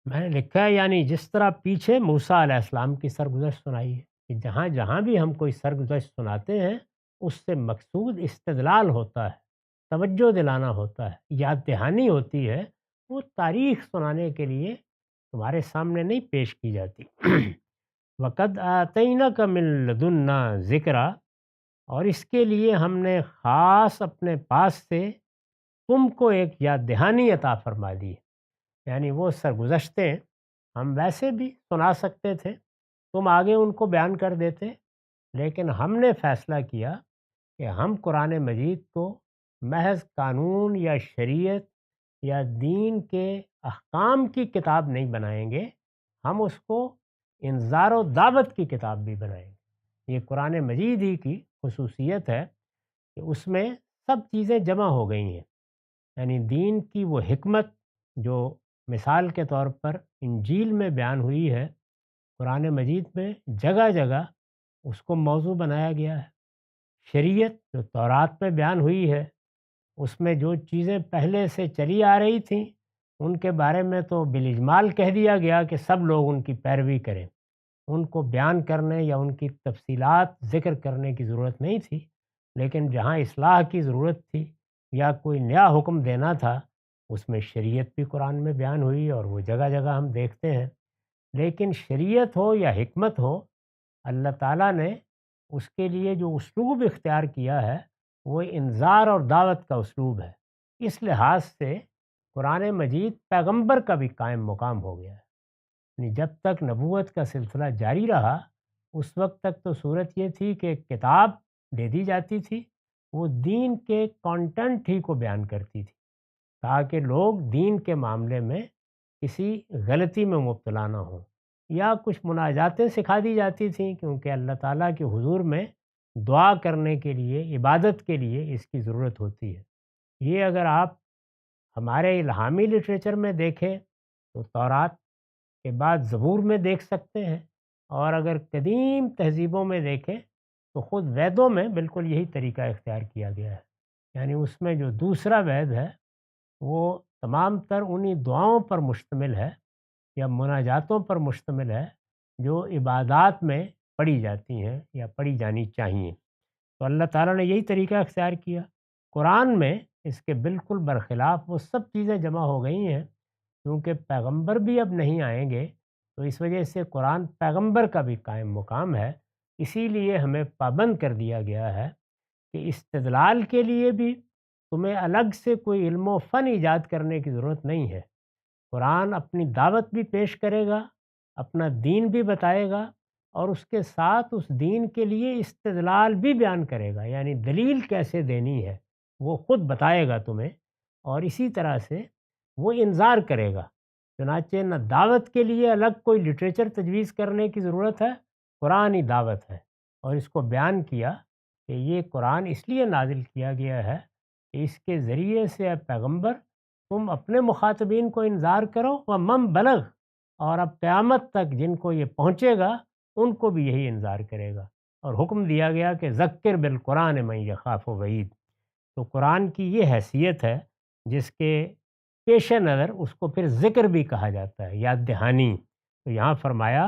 میں نے لکھا ہے یعنی جس طرح پیچھے موسیٰ علیہ السلام کی سرگزشت سنائی ہے، کہ جہاں جہاں بھی ہم کوئی سرگزشت سناتے ہیں اس سے مقصود استدلال ہوتا ہے، توجہ دلانا ہوتا ہے، یاد دہانی ہوتی ہے، وہ تاریخ سنانے کے لیے تمہارے سامنے نہیں پیش کی جاتی۔ وَقَدْ آتَيْنَكَ مِن لَدُنَّا ذِکْرًا، اور اس کے لیے ہم نے خاص اپنے پاس سے تم کو ایک یاد دہانی عطا فرما دی ہے۔ یعنی وہ سرگزشتیں ہم ویسے بھی سنا سکتے تھے، تم آگے ان کو بیان کر دیتے، لیکن ہم نے فیصلہ کیا کہ ہم قرآن مجید کو محض قانون یا شریعت یا دین کے احکام کی کتاب نہیں بنائیں گے، ہم اس کو انذار و دعوت کی کتاب بھی بنائیں گے۔ یہ قرآن مجید ہی کی خصوصیت ہے کہ اس میں سب چیزیں جمع ہو گئی ہیں، یعنی دین کی وہ حکمت جو مثال کے طور پر انجیل میں بیان ہوئی ہے، قرآن مجید میں جگہ جگہ اس کو موضوع بنایا گیا ہے۔ شریعت جو تورات میں بیان ہوئی ہے، اس میں جو چیزیں پہلے سے چلی آ رہی تھیں ان کے بارے میں تو بالاجمال کہہ دیا گیا کہ سب لوگ ان کی پیروی کریں، ان کو بیان کرنے یا ان کی تفصیلات ذکر کرنے کی ضرورت نہیں تھی، لیکن جہاں اصلاح کی ضرورت تھی یا کوئی نیا حکم دینا تھا اس میں شریعت بھی قرآن میں بیان ہوئی، اور وہ جگہ جگہ ہم دیکھتے ہیں۔ لیکن شریعت ہو یا حکمت ہو، اللہ تعالیٰ نے اس کے لیے جو اسلوب اختیار کیا ہے وہ انذار اور دعوت کا اسلوب ہے۔ اس لحاظ سے قرآن مجید پیغمبر کا بھی قائم مقام ہو گیا ہے، یعنی جب تک نبوت کا سلسلہ جاری رہا اس وقت تک تو صورت یہ تھی کہ ایک کتاب دے دی جاتی تھی، وہ دین کے کانٹینٹ ہی کو بیان کرتی تھی تاکہ لوگ دین کے معاملے میں کسی غلطی میں مبتلا نہ ہوں، یا کچھ مناجاتیں سکھا دی جاتی تھیں کیونکہ اللہ تعالیٰ کے حضور میں دعا کرنے کے لیے، عبادت کے لیے اس کی ضرورت ہوتی ہے۔ یہ اگر آپ ہمارے الہامی لٹریچر میں دیکھیں تو تورات کے بعد زبور میں دیکھ سکتے ہیں، اور اگر قدیم تہذیبوں میں دیکھیں تو خود ویدوں میں بالکل یہی طریقہ اختیار کیا گیا ہے، یعنی اس میں جو دوسرا وید ہے وہ تمام تر انہی دعاؤں پر مشتمل ہے یا مناجاتوں پر مشتمل ہے جو عبادات میں پڑھی جاتی ہیں یا پڑھی جانی چاہیے۔ تو اللہ تعالیٰ نے یہی طریقہ اختیار کیا۔ قرآن میں اس کے بالکل برخلاف وہ سب چیزیں جمع ہو گئی ہیں، کیونکہ پیغمبر بھی اب نہیں آئیں گے، تو اس وجہ سے قرآن پیغمبر کا بھی قائم مقام ہے۔ اسی لیے ہمیں پابند کر دیا گیا ہے کہ استدلال کے لیے بھی تمہیں الگ سے کوئی علم و فن ایجاد کرنے کی ضرورت نہیں ہے۔ قرآن اپنی دعوت بھی پیش کرے گا، اپنا دین بھی بتائے گا، اور اس کے ساتھ اس دین کے لیے استدلال بھی بیان کرے گا، یعنی دلیل کیسے دینی ہے وہ خود بتائے گا تمہیں، اور اسی طرح سے وہ انذار کرے گا۔ چنانچہ نہ دعوت کے لیے الگ کوئی لٹریچر تجویز کرنے کی ضرورت ہے، قرآن ہی دعوت ہے، اور اس کو بیان کیا کہ یہ قرآن اس لیے نازل کیا گیا ہے کہ اس کے ذریعے سے اے پیغمبر تم اپنے مخاطبین کو انذار کرو، ومن بلغ، اور اب قیامت تک جن کو یہ پہنچے گا ان کو بھی یہی انذار کرے گا، اور حکم دیا گیا کہ ذکر بالقرآن من یخاف وعید۔ تو قرآن کی یہ حیثیت ہے جس کے پیش نظر اس کو پھر ذکر بھی کہا جاتا ہے، یاد دہانی۔ تو یہاں فرمایا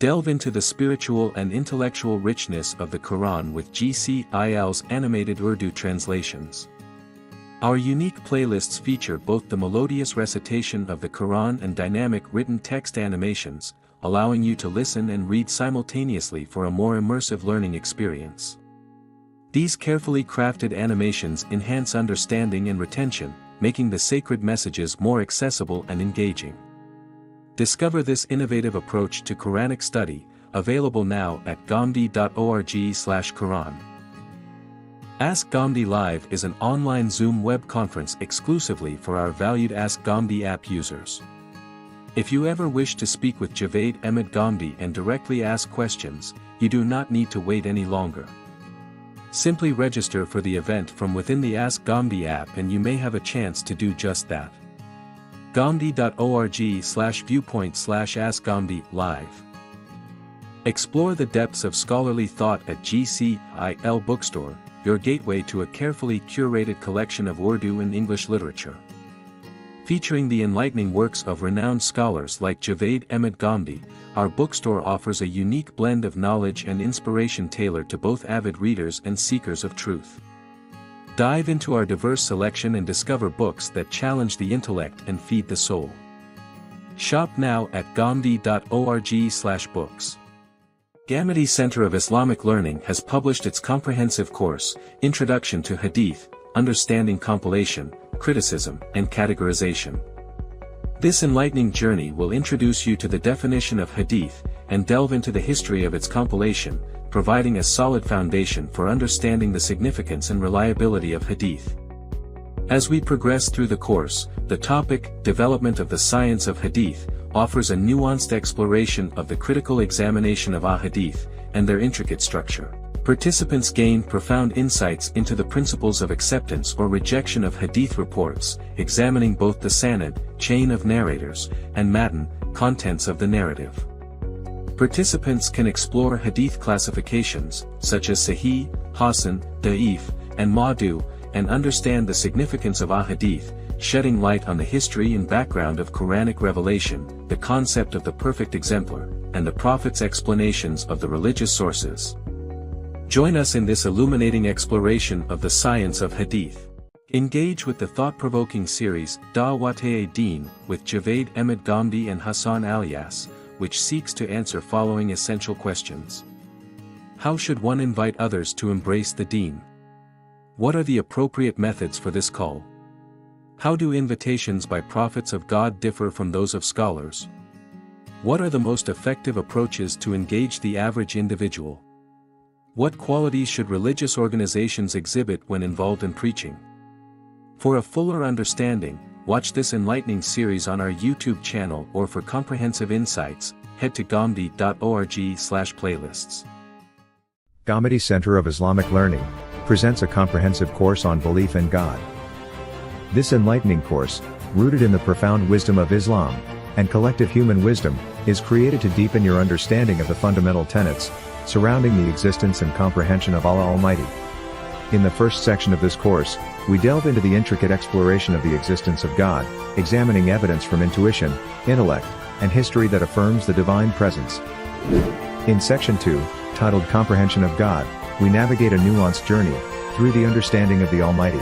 Delve into the spiritual and intellectual richness of the Quran with GCIL's animated Urdu translations. Our unique playlists feature both the melodious recitation of the Quran and dynamic written text animations, allowing you to listen and read simultaneously for a more immersive learning experience. These carefully crafted animations enhance understanding and retention, making the sacred messages more accessible and engaging. Discover this innovative approach to Quranic study, available now at ghamdi.org/Quran. Ask Ghamdi Live is an online Zoom web conference exclusively for our valued Ask Ghamdi app users. If you ever wish to speak with Javed Ahmed Ghamdi and directly ask questions, you do not need to wait any longer. Simply register for the event from within the Ask Ghamdi app and you may have a chance to do just that. Ghamdi.org/viewpoint/AskGhamdi Live. Explore the depths of scholarly thought at GCIL Bookstore, your gateway to a carefully curated collection of Urdu and English literature. Featuring the enlightening works of renowned scholars like Javed Ahmed Ghamdi, our bookstore offers a unique blend of knowledge and inspiration tailored to both avid readers and seekers of truth. Dive into our diverse selection and discover books that challenge the intellect and feed the soul. Shop now at ghamdi.org/books. Ghamdi Center of Islamic Learning has published its comprehensive course, Introduction to Hadith, Understanding Compilation, Criticism, and Categorization. This enlightening journey will introduce you to the definition of Hadith, and delve into the history of its compilation, providing a solid foundation for understanding the significance and reliability of Hadith. As we progress through the course, the topic, Development of the Science of Hadith, offers a nuanced exploration of the critical examination of Ahadith, and their intricate structure. Participants gain profound insights into the principles of acceptance or rejection of Hadith reports, examining both the Sanad, chain of narrators, and Matan, contents of the narrative. Participants can explore Hadith classifications, such as Sahih, Hasan, Da'if, and Maudu, and understand the significance of Ahadith, shedding light on the history and background of Quranic revelation, the concept of the perfect exemplar, and the Prophet's explanations of the religious sources. Join us in this illuminating exploration of the science of Hadith. Engage with the thought-provoking series, Da'wat-e-Din, with Javed Ahmed Ghamdi and Hassan Alias, which seeks to answer following essential questions. How should one invite others to embrace the Deen? What are the appropriate methods for this call? How do invitations by prophets of God differ from those of scholars? What are the most effective approaches to engage the average individual? What qualities should religious organizations exhibit when involved in preaching? For a fuller understanding, watch this enlightening series on our YouTube channel, or for comprehensive insights, head to ghamdi.org/playlists. Ghamdi Center of Islamic Learning presents a comprehensive course on belief in God. This enlightening course, rooted in the profound wisdom of Islam and collective human wisdom, is created to deepen your understanding of the fundamental tenets surrounding the existence and comprehension of Allah Almighty. In the first section of this course, we delve into the intricate exploration of the existence of God, examining evidence from intuition, intellect, and history that affirms the divine presence. In section 2, titled Comprehension of God, we navigate a nuanced journey through the understanding of the Almighty.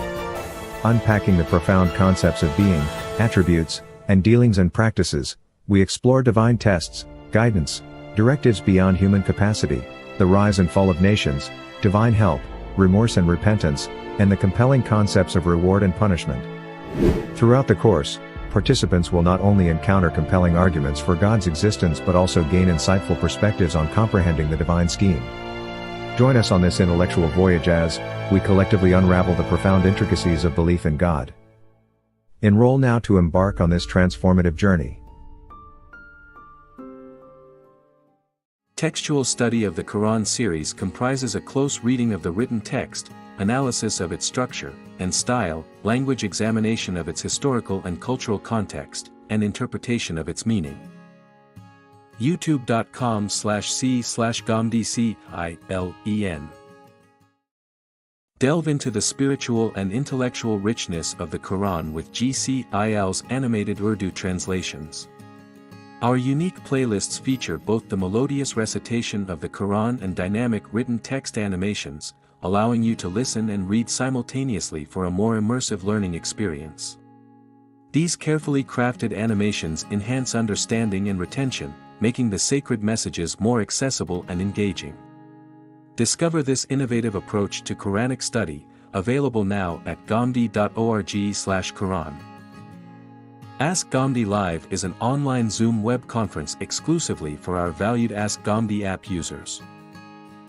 Unpacking the profound concepts of being, attributes, and dealings and practices, we explore divine tests, guidance, directives beyond human capacity, the rise and fall of nations, divine help, remorse and repentance, and the compelling concepts of reward and punishment. Throughout the course, participants will not only encounter compelling arguments for God's existence but also gain insightful perspectives on comprehending the divine scheme. Join us on this intellectual voyage as we collectively unravel the profound intricacies of belief in God. Enroll now to embark on this transformative journey. Textual study of the Quran series comprises a close reading of the written text, analysis of its structure and style, language examination of its historical and cultural context, and interpretation of its meaning. youtube.com/c/gomdcilen. Delve into the spiritual and intellectual richness of the Quran with GCIL's animated Urdu translations. Our unique playlists feature both the melodious recitation of the Quran and dynamic written text animations, allowing you to listen and read simultaneously for a more immersive learning experience. These carefully crafted animations enhance understanding and retention, making the sacred messages more accessible and engaging. Discover this innovative approach to Quranic study, available now at gomdi.org/Quran. Ask Gomdi Live is an online Zoom web conference exclusively for our valued Ask Gomdi app users.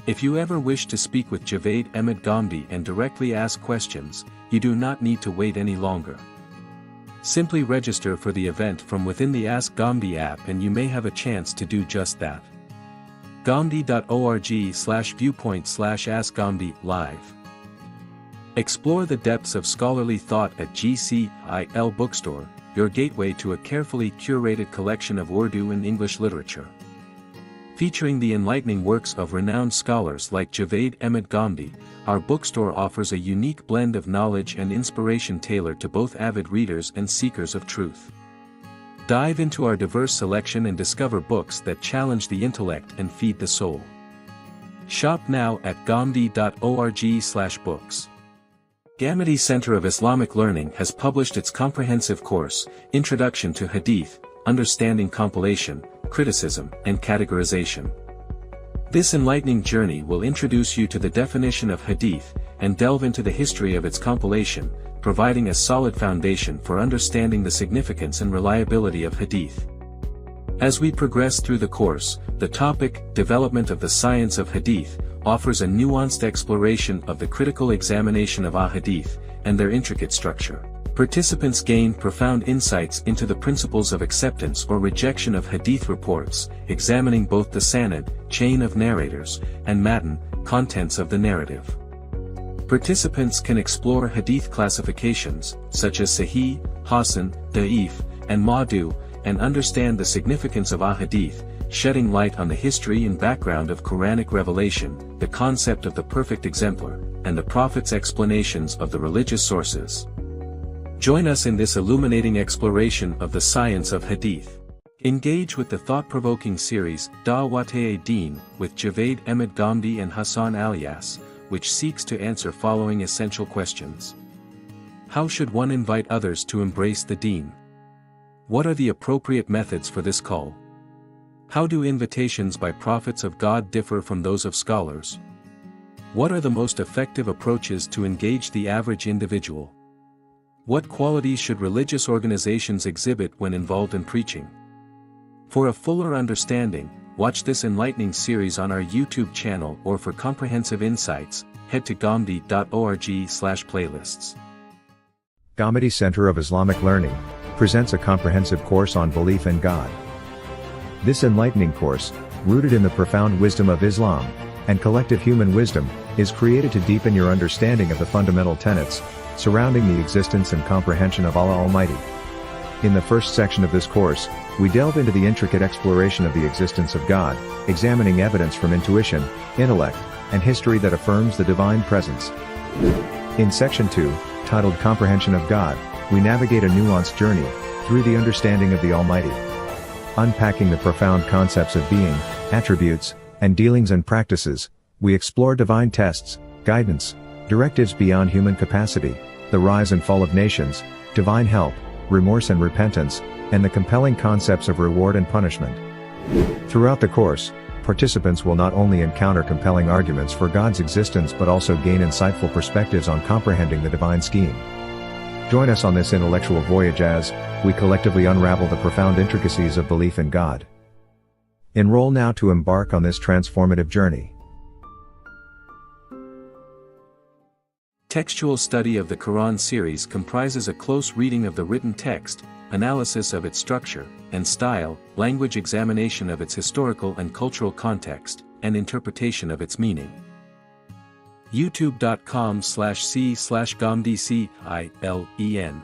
If you ever wish to speak with Javed Ahmed Gomdi and directly ask questions, you do not need to wait any longer. Simply register for the event from within the Ask Gomdi app and you may have a chance to do just that. gomdi.org/viewpoint/askgomdi live. Explore the depths of scholarly thought at GCIL Bookstore, your gateway to a carefully curated collection of Urdu and English literature. Featuring the enlightening works of renowned scholars like Javed Ahmed Gomdi, our bookstore offers a unique blend of knowledge and inspiration tailored to both avid readers and seekers of truth. Dive into our diverse selection and discover books that challenge the intellect and feed the soul. Shop now at gomdi.org/books. Ghamidi Center of Islamic Learning has published its comprehensive course, Introduction to Hadith, Understanding Compilation, Criticism, and Categorization. This enlightening journey will introduce you to the definition of Hadith, and delve into the history of its compilation, providing a solid foundation for understanding the significance and reliability of Hadith. As we progress through the course, the topic, Development of the Science of Hadith, offers a nuanced exploration of the critical examination of Ahadith, and their intricate structure. Participants gain profound insights into the principles of acceptance or rejection of Hadith reports, examining both the Sanad, chain of narrators, and Matan, contents of the narrative. Participants can explore Hadith classifications, such as Sahih, Hasan, Da'if, and Maudu, and understand the significance of Ahadith, shedding light on the history and background of Quranic revelation, the concept of the perfect exemplar, and the Prophet's explanations of the religious sources. Join us in this illuminating exploration of the science of Hadith. Engage with the thought-provoking series, Da'wat-e-Din, with Javed Ahmed Gomdi and Hassan Alias, which seeks to answer following essential questions. How should one invite others to embrace the Deen? What are the appropriate methods for this call? How do invitations by prophets of God differ from those of scholars? What are the most effective approaches to engage the average individual? What qualities should religious organizations exhibit when involved in preaching? For a fuller understanding, watch this enlightening series on our YouTube channel, or for comprehensive insights, head to gomdi.org/playlists. Ghamidi Center of Islamic Learning presents a comprehensive course on belief in God. This enlightening course, rooted in the profound wisdom of Islam and collective human wisdom, is created to deepen your understanding of the fundamental tenets surrounding the existence and comprehension of Allah Almighty. In the first section of this course, we delve into the intricate exploration of the existence of God, examining evidence from intuition, intellect, and history that affirms the divine presence. In Section 2, titled Comprehension of God, we navigate a nuanced journey through the understanding of the Almighty. Unpacking the profound concepts of being, attributes, and dealings and practices, we explore divine tests, guidance, directives beyond human capacity, the rise and fall of nations, divine help, remorse and repentance, and the compelling concepts of reward and punishment. Throughout the course, participants will not only encounter compelling arguments for God's existence but also gain insightful perspectives on comprehending the divine scheme. Join us on this intellectual voyage as we collectively unravel the profound intricacies of belief in God. Enroll now to embark on this transformative journey. Textual study of the Quran series comprises a close reading of the written text, analysis of its structure and style, language examination of its historical and cultural context, and interpretation of its meaning. youtube.com/c/gomdcilen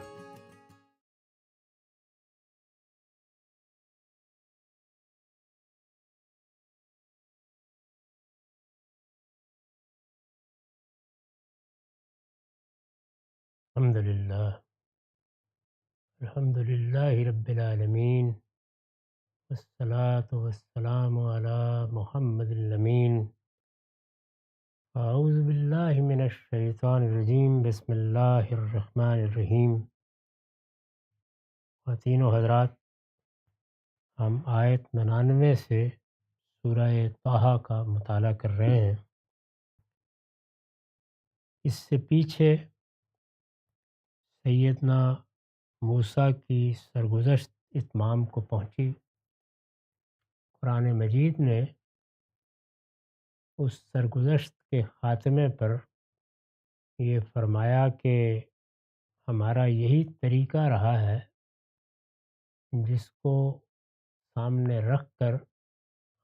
الحمد للہ رب العالمین والصلاة والسلام علی محمد الامین اعوذ باللہ من الشیطان الرجیم بسم اللہ الرحمن الرحیم. خواتین و حضرات، ہم آیت 99 سے سورہ طٰہٰ کا مطالعہ کر رہے ہیں. اس سے پیچھے سیدنا موسیٰ کی سرگزشت اتمام کو پہنچی. قرآن مجید نے اس سرگزشت کے خاتمے پر یہ فرمایا کہ ہمارا یہی طریقہ رہا ہے جس کو سامنے رکھ کر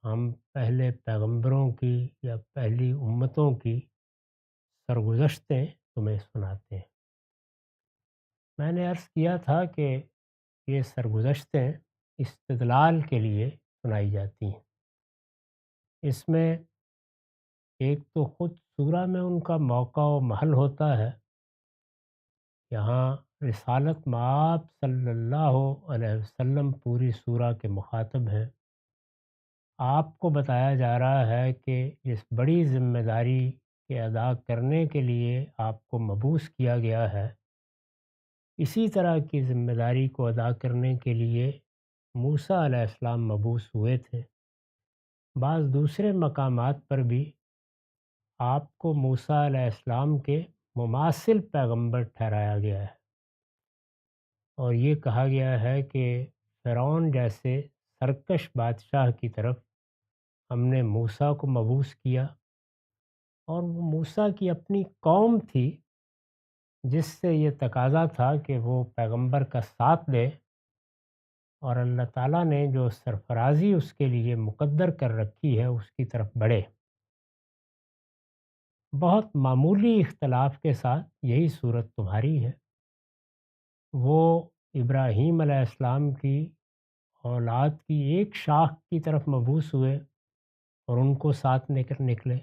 ہم پہلے پیغمبروں کی یا پہلی امتوں کی سرگزشتیں تمہیں سناتے ہیں. میں نے عرض کیا تھا کہ یہ سرگزشتیں استدلال کے لیے سنائی جاتی ہیں. اس میں ایک تو خود سورہ میں ان کا موقع و محل ہوتا ہے. یہاں رسالت مآب صلی اللہ علیہ وسلم پوری سورہ کے مخاطب ہیں. آپ کو بتایا جا رہا ہے کہ جس بڑی ذمہ داری کے ادا کرنے کے لیے آپ کو مبعوث کیا گیا ہے، اسی طرح کی ذمہ داری کو ادا کرنے کے لیے موسیٰ علیہ السلام مبعوث ہوئے تھے. بعض دوسرے مقامات پر بھی آپ کو موسیٰ علیہ السلام کے مماثل پیغمبر ٹھہرایا گیا ہے، اور یہ کہا گیا ہے کہ فرعون جیسے سرکش بادشاہ کی طرف ہم نے موسیٰ کو مبعوث کیا، اور وہ موسیٰ کی اپنی قوم تھی جس سے یہ تقاضا تھا کہ وہ پیغمبر کا ساتھ دے، اور اللہ تعالیٰ نے جو سرفرازی اس کے لیے مقدر کر رکھی ہے اس کی طرف بڑھے. بہت معمولی اختلاف کے ساتھ یہی صورت تمہاری ہے. وہ ابراہیم علیہ السلام کی اولاد کی ایک شاخ کی طرف مبعوث ہوئے اور ان کو ساتھ لے کر نکلے.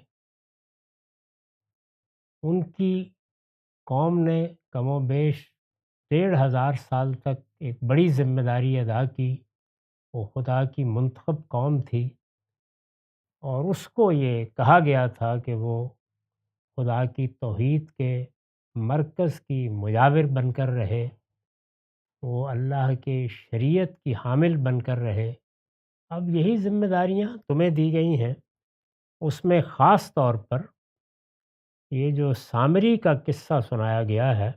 ان کی قوم نے کم و بیش 1500 سال تک ایک بڑی ذمہ داری ادا کی. وہ خدا کی منتخب قوم تھی، اور اس کو یہ کہا گیا تھا کہ وہ خدا کی توحید کے مرکز کی مجاور بن کر رہے، وہ اللہ کے شریعت کی حامل بن کر رہے. اب یہی ذمہ داریاں تمہیں دی گئی ہیں. اس میں خاص طور پر یہ جو سامری کا قصہ سنایا گیا ہے،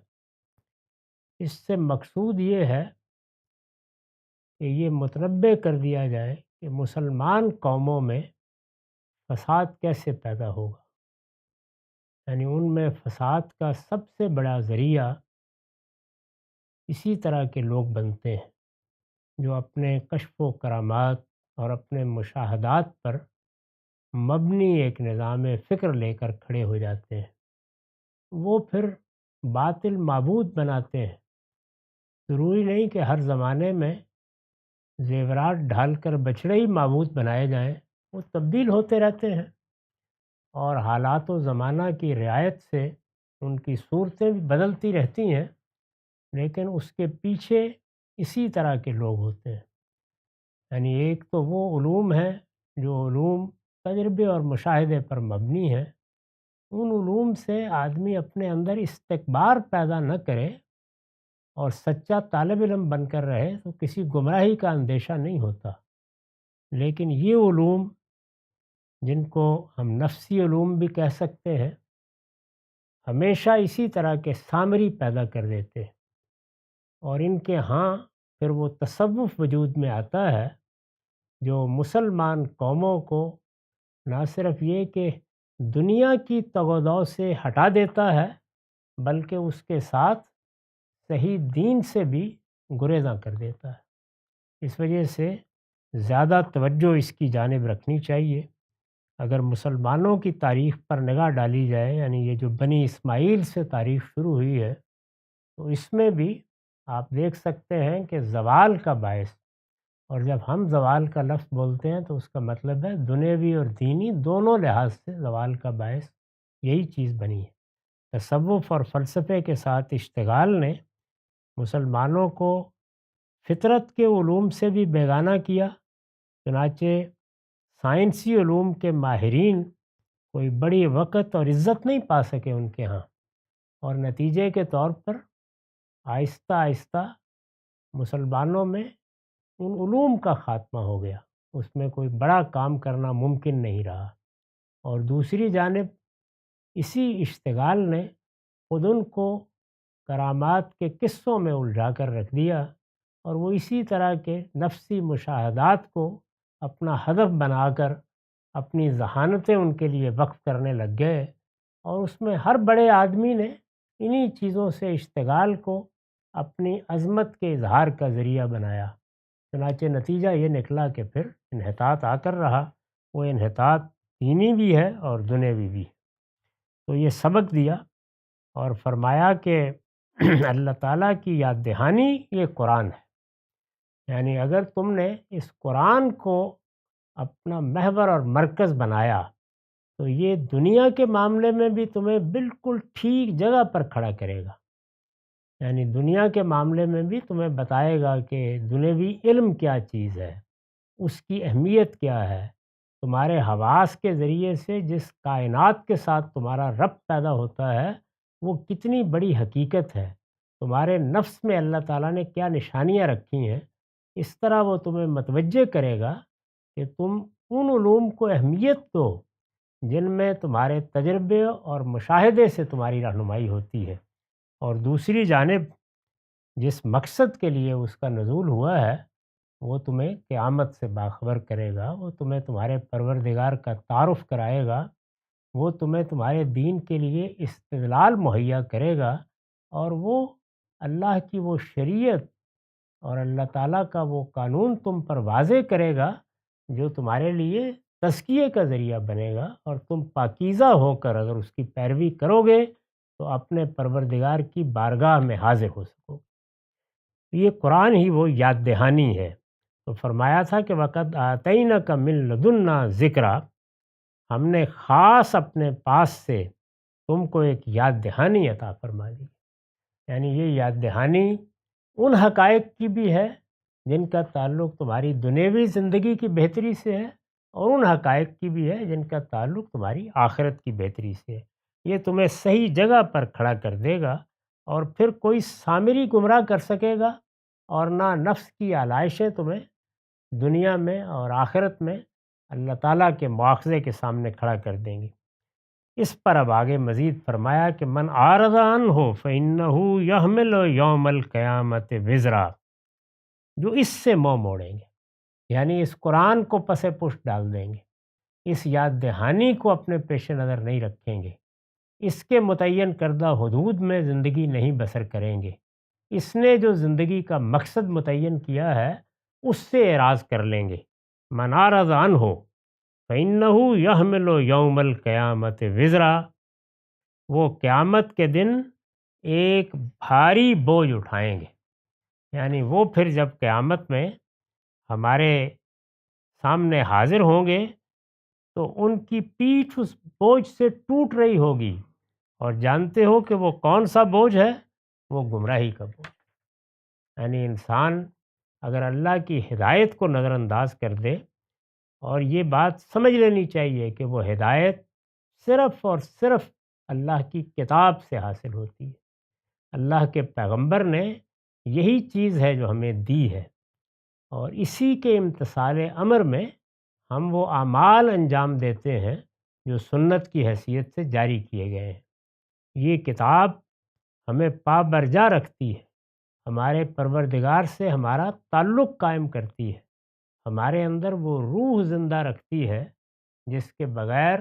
اس سے مقصود یہ ہے کہ یہ متنبع کر دیا جائے کہ مسلمان قوموں میں فساد کیسے پیدا ہوگا. یعنی ان میں فساد کا سب سے بڑا ذریعہ اسی طرح کے لوگ بنتے ہیں جو اپنے کشف و کرامات اور اپنے مشاہدات پر مبنی ایک نظام فکر لے کر کھڑے ہو جاتے ہیں. وہ پھر باطل معبود بناتے ہیں. ضروری نہیں کہ ہر زمانے میں زیورات ڈھال کر بچڑے ہی معبود بنائے جائیں. وہ تبدیل ہوتے رہتے ہیں، اور حالات و زمانہ کی رعایت سے ان کی صورتیں بھی بدلتی رہتی ہیں، لیکن اس کے پیچھے اسی طرح کے لوگ ہوتے ہیں. یعنی ایک تو وہ علوم ہیں جو علوم تجربے اور مشاہدے پر مبنی ہیں. ان علوم سے آدمی اپنے اندر استکبار پیدا نہ کرے اور سچا طالب علم بن کر رہے تو کسی گمراہی کا اندیشہ نہیں ہوتا. لیکن یہ علوم جن کو ہم نفسی علوم بھی کہہ سکتے ہیں، ہمیشہ اسی طرح کے سامری پیدا کر دیتے ہیں، اور ان کے ہاں پھر وہ تصوف وجود میں آتا ہے جو مسلمان قوموں کو نہ صرف یہ کہ دنیا کی تگ و دو سے ہٹا دیتا ہے، بلکہ اس کے ساتھ صحیح دین سے بھی گریزاں کر دیتا ہے۔ اس وجہ سے زیادہ توجہ اس کی جانب رکھنی چاہیے۔ اگر مسلمانوں کی تاریخ پر نگاہ ڈالی جائے، یعنی یہ جو بنی اسماعیل سے تاریخ شروع ہوئی ہے، تو اس میں بھی آپ دیکھ سکتے ہیں کہ زوال کا باعث، اور جب ہم زوال کا لفظ بولتے ہیں تو اس کا مطلب ہے دنیوی اور دینی دونوں لحاظ سے زوال کا باعث یہی چیز بنی ہے۔ تصوف اور فلسفے کے ساتھ اشتغال نے مسلمانوں کو فطرت کے علوم سے بھی بیگانہ کیا، چنانچہ سائنسی علوم کے ماہرین کوئی بڑی وقت اور عزت نہیں پا سکے ان کے ہاں، اور نتیجے کے طور پر آہستہ آہستہ مسلمانوں میں ان علوم کا خاتمہ ہو گیا، اس میں کوئی بڑا کام کرنا ممکن نہیں رہا۔ اور دوسری جانب اسی اشتغال نے خود ان کو کرامات کے قصوں میں الجھا کر رکھ دیا، اور وہ اسی طرح کے نفسی مشاہدات کو اپنا ہدف بنا کر اپنی ذہانتیں ان کے لیے وقف کرنے لگ گئے، اور اس میں ہر بڑے آدمی نے انہی چیزوں سے اشتغال کو اپنی عظمت کے اظہار کا ذریعہ بنایا۔ چنانچہ نتیجہ یہ نکلا کہ پھر انحطاط آ کر رہا، وہ انحطاط دینی بھی ہے اور دنیوی بھی ہے۔ تو یہ سبق دیا اور فرمایا کہ اللہ تعالیٰ کی یاد دہانی یہ قرآن ہے، یعنی اگر تم نے اس قرآن کو اپنا محور اور مرکز بنایا تو یہ دنیا کے معاملے میں بھی تمہیں بالکل ٹھیک جگہ پر کھڑا کرے گا، یعنی دنیا کے معاملے میں بھی تمہیں بتائے گا کہ دنیوی علم کیا چیز ہے، اس کی اہمیت کیا ہے، تمہارے حواس کے ذریعے سے جس کائنات کے ساتھ تمہارا ربط پیدا ہوتا ہے وہ کتنی بڑی حقیقت ہے، تمہارے نفس میں اللہ تعالیٰ نے کیا نشانیاں رکھی ہیں، اس طرح وہ تمہیں متوجہ کرے گا کہ تم ان علوم کو اہمیت دو جن میں تمہارے تجربے اور مشاہدے سے تمہاری رہنمائی ہوتی ہے، اور دوسری جانب جس مقصد کے لیے اس کا نزول ہوا ہے وہ تمہیں قیامت سے باخبر کرے گا، وہ تمہیں تمہارے پروردگار کا تعارف کرائے گا، وہ تمہیں تمہارے دین کے لیے استدلال مہیا کرے گا، اور وہ اللہ کی وہ شریعت اور اللہ تعالیٰ کا وہ قانون تم پر واضح کرے گا جو تمہارے لیے تزکیے کا ذریعہ بنے گا، اور تم پاکیزہ ہو کر اگر اس کی پیروی کرو گے تو اپنے پروردگار کی بارگاہ میں حاضر ہو سکو۔ یہ قرآن ہی وہ یاد دہانی ہے۔ تو فرمایا تھا کہ وَقَدْ آتَيْنَكَ مِن لَدُنَّا ذِکْرًا، ہم نے خاص اپنے پاس سے تم کو ایک یاد دہانی عطا فرما دی، یعنی یہ یاد دہانی ان حقائق کی بھی ہے جن کا تعلق تمہاری دنیوی زندگی کی بہتری سے ہے، اور ان حقائق کی بھی ہے جن کا تعلق تمہاری آخرت کی بہتری سے ہے۔ یہ تمہیں صحیح جگہ پر کھڑا کر دے گا، اور پھر کوئی سامری گمراہ کر سکے گا، اور نہ نفس کی آلائشیں تمہیں دنیا میں اور آخرت میں اللہ تعالیٰ کے مواخذے کے سامنے کھڑا کر دیں گی۔ اس پر اب آگے مزید فرمایا کہ من اعرض عنہ فإنہ یحمل یوم القیامت وزرا، جو اس سے منہ موڑیں گے، یعنی اس قرآن کو پس پشت ڈال دیں گے، اس یاد دہانی کو اپنے پیش نظر نہیں رکھیں گے، اس کے متعین کردہ حدود میں زندگی نہیں بسر کریں گے، اس نے جو زندگی کا مقصد متعین کیا ہے اس سے اعراض کر لیں گے۔ من اعرض عنہ فإنہ یحمل یوم القیامت وزرا، وہ قیامت کے دن ایک بھاری بوجھ اٹھائیں گے، یعنی وہ پھر جب قیامت میں ہمارے سامنے حاضر ہوں گے تو ان کی پیٹھ اس بوجھ سے ٹوٹ رہی ہوگی، اور جانتے ہو کہ وہ کون سا بوجھ ہے؟ وہ گمراہی کا بوجھ، یعنی انسان اگر اللہ کی ہدایت کو نظر انداز کر دے، اور یہ بات سمجھ لینی چاہیے کہ وہ ہدایت صرف اور صرف اللہ کی کتاب سے حاصل ہوتی ہے، اللہ کے پیغمبر نے یہی چیز ہے جو ہمیں دی ہے، اور اسی کے امتثال امر میں ہم وہ اعمال انجام دیتے ہیں جو سنت کی حیثیت سے جاری کیے گئے ہیں۔ یہ کتاب ہمیں پابرجا رکھتی ہے، ہمارے پروردگار سے ہمارا تعلق قائم کرتی ہے، ہمارے اندر وہ روح زندہ رکھتی ہے جس کے بغیر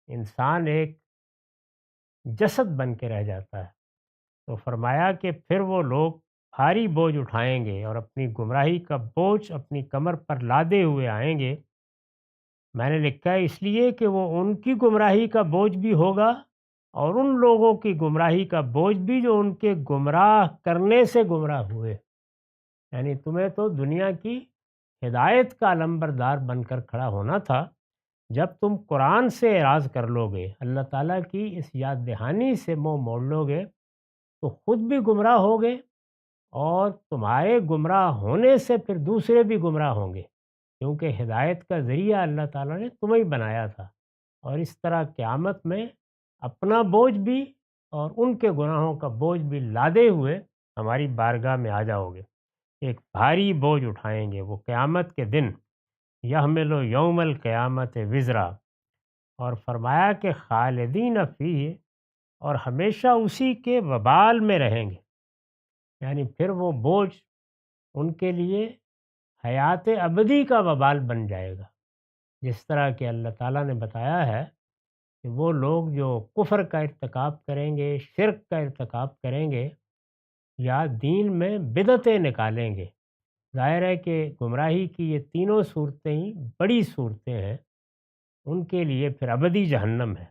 انسان ایک جسد بن کے رہ جاتا ہے۔ تو فرمایا کہ پھر وہ لوگ بھاری بوجھ اٹھائیں گے اور اپنی گمراہی کا بوجھ اپنی کمر پر لادے ہوئے آئیں گے۔ میں نے لکھا ہے اس لیے کہ وہ ان کی گمراہی کا بوجھ بھی ہوگا اور ان لوگوں کی گمراہی کا بوجھ بھی جو ان کے گمراہ کرنے سے گمراہ ہوئے۔ یعنی تمہیں تو دنیا کی ہدایت کا علمبردار بن کر کھڑا ہونا تھا، جب تم قرآن سے اعراض کر لو گے، اللہ تعالیٰ کی اس یاد دہانی سے منہ موڑ لو گے، تو خود بھی گمراہ ہوگے اور تمہارے گمراہ ہونے سے پھر دوسرے بھی گمراہ ہوں گے، کیونکہ ہدایت کا ذریعہ اللہ تعالیٰ نے تمہیں بنایا تھا۔ اور اس طرح قیامت میں اپنا بوجھ بھی اور ان کے گناہوں کا بوجھ بھی لادے ہوئے ہماری بارگاہ میں آ جاؤ گے۔ ایک بھاری بوجھ اٹھائیں گے وہ قیامت کے دن، یحمل یوم القیامت وزرا، اور فرمایا کہ خالدین فیہ، اور ہمیشہ اسی کے وبال میں رہیں گے۔ یعنی پھر وہ بوجھ ان کے لیے حیات ابدی کا وبال بن جائے گا، جس طرح کہ اللہ تعالیٰ نے بتایا ہے کہ وہ لوگ جو کفر کا ارتکاب کریں گے، شرک کا ارتکاب کریں گے یا دین میں بدعتیں نکالیں گے، ظاہر ہے کہ گمراہی کی یہ تینوں صورتیں ہی بڑی صورتیں ہیں، ان کے لیے پھر ابدی جہنم ہے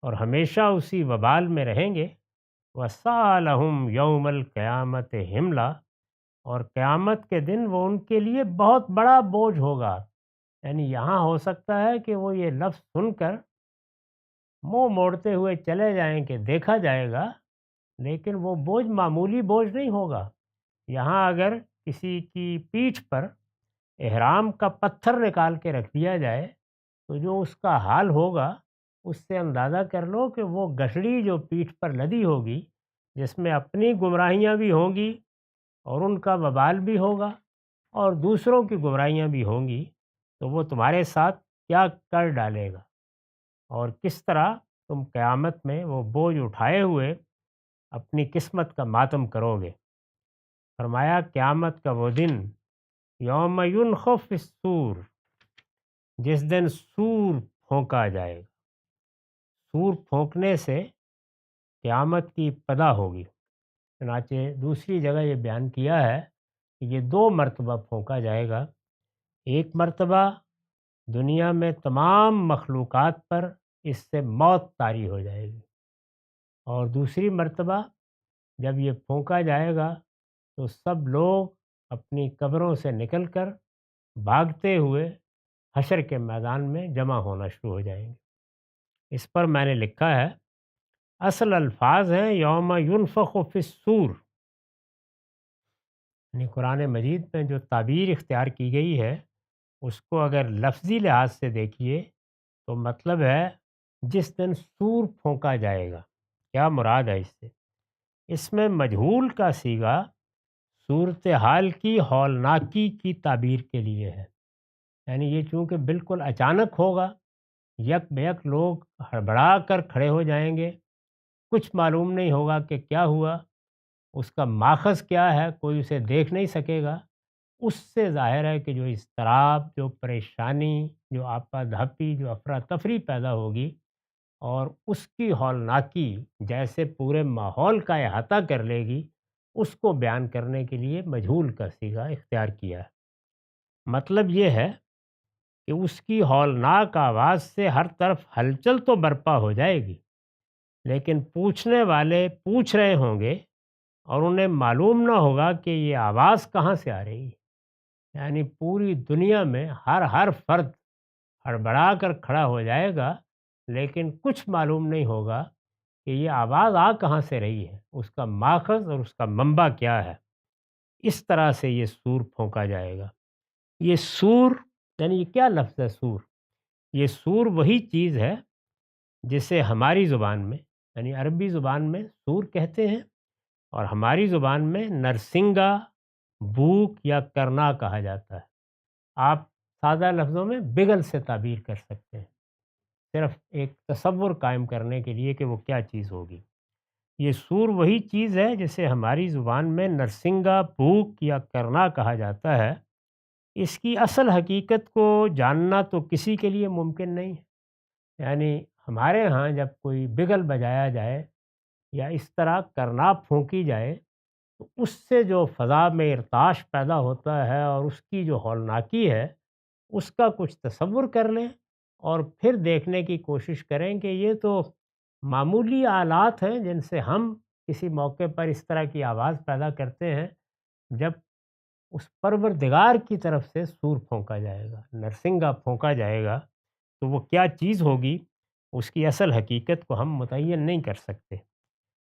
اور ہمیشہ اسی وبال میں رہیں گے۔ وَسَأَلَهُمْ يَوْمَ الْقِيَامَةِ حِمْلًا، اور قیامت کے دن وہ ان کے لیے بہت بڑا بوجھ ہوگا۔ یعنی یہاں ہو سکتا ہے کہ وہ یہ لفظ سن کر منہ موڑتے ہوئے چلے جائیں کہ دیکھا جائے گا، لیکن وہ بوجھ معمولی بوجھ نہیں ہوگا۔ یہاں اگر کسی کی پیٹھ پر احرام کا پتھر نکال کے رکھ دیا جائے تو جو اس کا حال ہوگا اس سے اندازہ کر لو کہ وہ گٹھڑی جو پیٹھ پر لدی ہوگی، جس میں اپنی گمراہیاں بھی ہوں گی اور ان کا وبال بھی ہوگا اور دوسروں کی گمراہیاں بھی ہوں گی، تو وہ تمہارے ساتھ کیا کر ڈالے گا اور کس طرح تم قیامت میں وہ بوجھ اٹھائے ہوئے اپنی قسمت کا ماتم کرو گے۔ فرمایا قیامت کا وہ دن، یوم ینفخ فی الصور، جس دن سور پھونکا جائے گا۔ سور پھونکنے سے قیامت کی ابتدا ہوگی۔ چنانچہ دوسری جگہ یہ بیان کیا ہے کہ یہ 2 مرتبہ پھونکا جائے گا۔ ایک مرتبہ دنیا میں تمام مخلوقات پر اس سے موت طاری ہو جائے گی، اور دوسری مرتبہ جب یہ پھونکا جائے گا تو سب لوگ اپنی قبروں سے نکل کر بھاگتے ہوئے حشر کے میدان میں جمع ہونا شروع ہو جائیں گے۔ اس پر میں نے لکھا ہے، اصل الفاظ ہیں یوم ینفخ فی الصور، یعنی قرآن مجید میں جو تعبیر اختیار کی گئی ہے اس کو اگر لفظی لحاظ سے دیکھیے تو مطلب ہے جس دن سور پھونکا جائے گا۔ کیا مراد ہے اس سے؟ اس میں مجہول کا صیغہ صورتحال کی ہولناکی کی تعبیر کے لیے ہے۔ یعنی یہ چونکہ بالکل اچانک ہوگا، یک بیک لوگ ہڑبڑا کر کھڑے ہو جائیں گے، کچھ معلوم نہیں ہوگا کہ کیا ہوا، اس کا ماخذ کیا ہے کوئی اسے دیکھ نہیں سکے گا۔ اس سے ظاہر ہے کہ جو اضطراب، جو پریشانی، جو آپا دھاپی، جو افراتفری پیدا ہوگی، اور اس کی ہولناکی جیسے پورے ماحول کا احاطہ کر لے گی، اس کو بیان کرنے کے لیے مجہول کا صیغہ اختیار کیا ہے۔ مطلب یہ ہے کہ اس کی ہولناک آواز سے ہر طرف ہلچل تو برپا ہو جائے گی، لیکن پوچھنے والے پوچھ رہے ہوں گے اور انہیں معلوم نہ ہوگا کہ یہ آواز کہاں سے آ رہی ہے۔ یعنی پوری دنیا میں ہر فرد ہڑبڑا کر کھڑا ہو جائے گا، لیکن کچھ معلوم نہیں ہوگا کہ یہ آواز آ کہاں سے رہی ہے، اس کا ماخذ اور اس کا منبع کیا ہے۔ اس طرح سے یہ سور پھونکا جائے گا۔ یہ سور یعنی یہ کیا لفظ ہے سور؟ یہ سور وہی چیز ہے جسے ہماری زبان میں یعنی عربی زبان میں سور کہتے ہیں، اور ہماری زبان میں نرسنگا، بوک یا کرنا کہا جاتا ہے۔ آپ سادہ لفظوں میں بگل سے تعبیر کر سکتے ہیں، صرف ایک تصور قائم کرنے کے لیے کہ وہ کیا چیز ہوگی۔ یہ سور وہی چیز ہے جسے ہماری زبان میں نرسنگا، بھوک یا کرنا کہا جاتا ہے۔ اس کی اصل حقیقت کو جاننا تو کسی کے لیے ممکن نہیں ہے، یعنی ہمارے ہاں جب کوئی بگل بجایا جائے یا اس طرح کرنا پھونکی جائے تو اس سے جو فضا میں ارتعاش پیدا ہوتا ہے اور اس کی جو ہولناکی ہے اس کا کچھ تصور کر لیں اور پھر دیکھنے کی کوشش کریں کہ یہ تو معمولی آلات ہیں جن سے ہم کسی موقع پر اس طرح کی آواز پیدا کرتے ہیں جب اس پروردگار کی طرف سے سور پھونکا جائے گا، نرسنگا پھونکا جائے گا، تو وہ کیا چیز ہوگی اس کی اصل حقیقت کو ہم متعین نہیں کر سکتے۔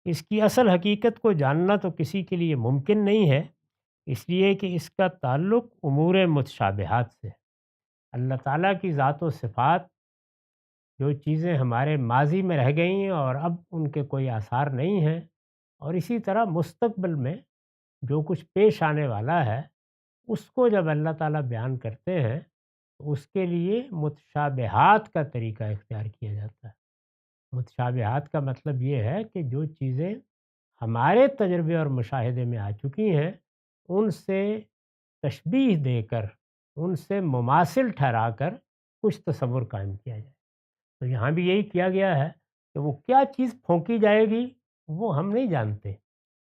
اس کی اصل حقیقت کو جاننا تو کسی کے لیے ممکن نہیں ہے، اس لیے کہ اس کا تعلق امور متشابہات سے ہے۔ اللہ تعالیٰ کی ذات و صفات، جو چیزیں ہمارے ماضی میں رہ گئی ہیں اور اب ان کے کوئی آثار نہیں ہیں، اور اسی طرح مستقبل میں جو کچھ پیش آنے والا ہے اس کو جب اللہ تعالیٰ بیان کرتے ہیں تو اس کے لیے متشابہات کا طریقہ اختیار کیا جاتا ہے۔ متشابہات کا مطلب یہ ہے کہ جو چیزیں ہمارے تجربے اور مشاہدے میں آ چکی ہیں ان سے تشبیہ دے کر، ان سے مماثل ٹھہرا کر کچھ تصور قائم کیا جائے۔ تو یہاں بھی یہی کیا گیا ہے کہ وہ کیا چیز پھونکی جائے گی وہ ہم نہیں جانتے،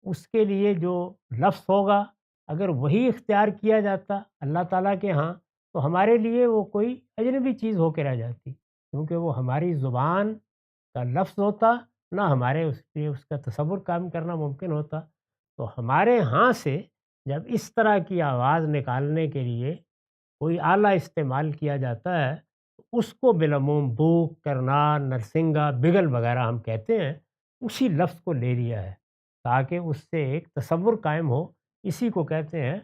اس کے لیے جو لفظ ہوگا اگر وہی اختیار کیا جاتا اللہ تعالیٰ کے ہاں تو ہمارے لیے وہ کوئی اجنبی چیز ہو کے رہ جاتی، کیونکہ وہ ہماری زبان کا لفظ ہوتا، نہ ہمارے اس پہ اس کا تصور قائم کرنا ممکن ہوتا۔ تو ہمارے ہاں سے جب اس طرح کی آواز نکالنے کے لیے کوئی آلہ استعمال کیا جاتا ہے تو اس کو بالعموم بوک، کرنا، نرسنگا، بگل وغیرہ ہم کہتے ہیں، اسی لفظ کو لے لیا ہے تاکہ اس سے ایک تصور قائم ہو۔ اسی کو کہتے ہیں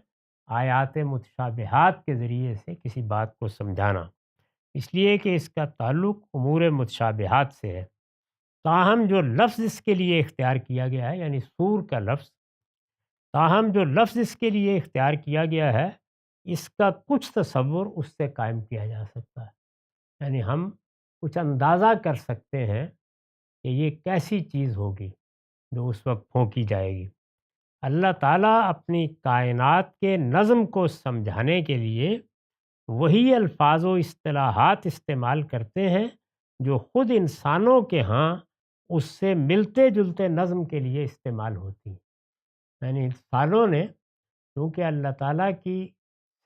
آیات متشابہات کے ذریعے سے کسی بات کو سمجھانا، اس لیے کہ اس کا تعلق امور متشابہات سے ہے۔ تاہم جو لفظ اس کے لیے اختیار کیا گیا ہے، یعنی سور کا لفظ، تاہم جو لفظ اس کے لیے اختیار کیا گیا ہے اس کا کچھ تصور اس سے قائم کیا جا سکتا ہے، یعنی ہم کچھ اندازہ کر سکتے ہیں کہ یہ کیسی چیز ہوگی جو اس وقت پھونکی جائے گی۔ اللہ تعالیٰ اپنی کائنات کے نظم کو سمجھانے کے لیے وہی الفاظ و اصطلاحات استعمال کرتے ہیں جو خود انسانوں کے ہاں اس سے ملتے جلتے نظم کے لیے استعمال ہوتی ہیں۔ یعنی انسانوں نے کیونکہ اللہ تعالیٰ کی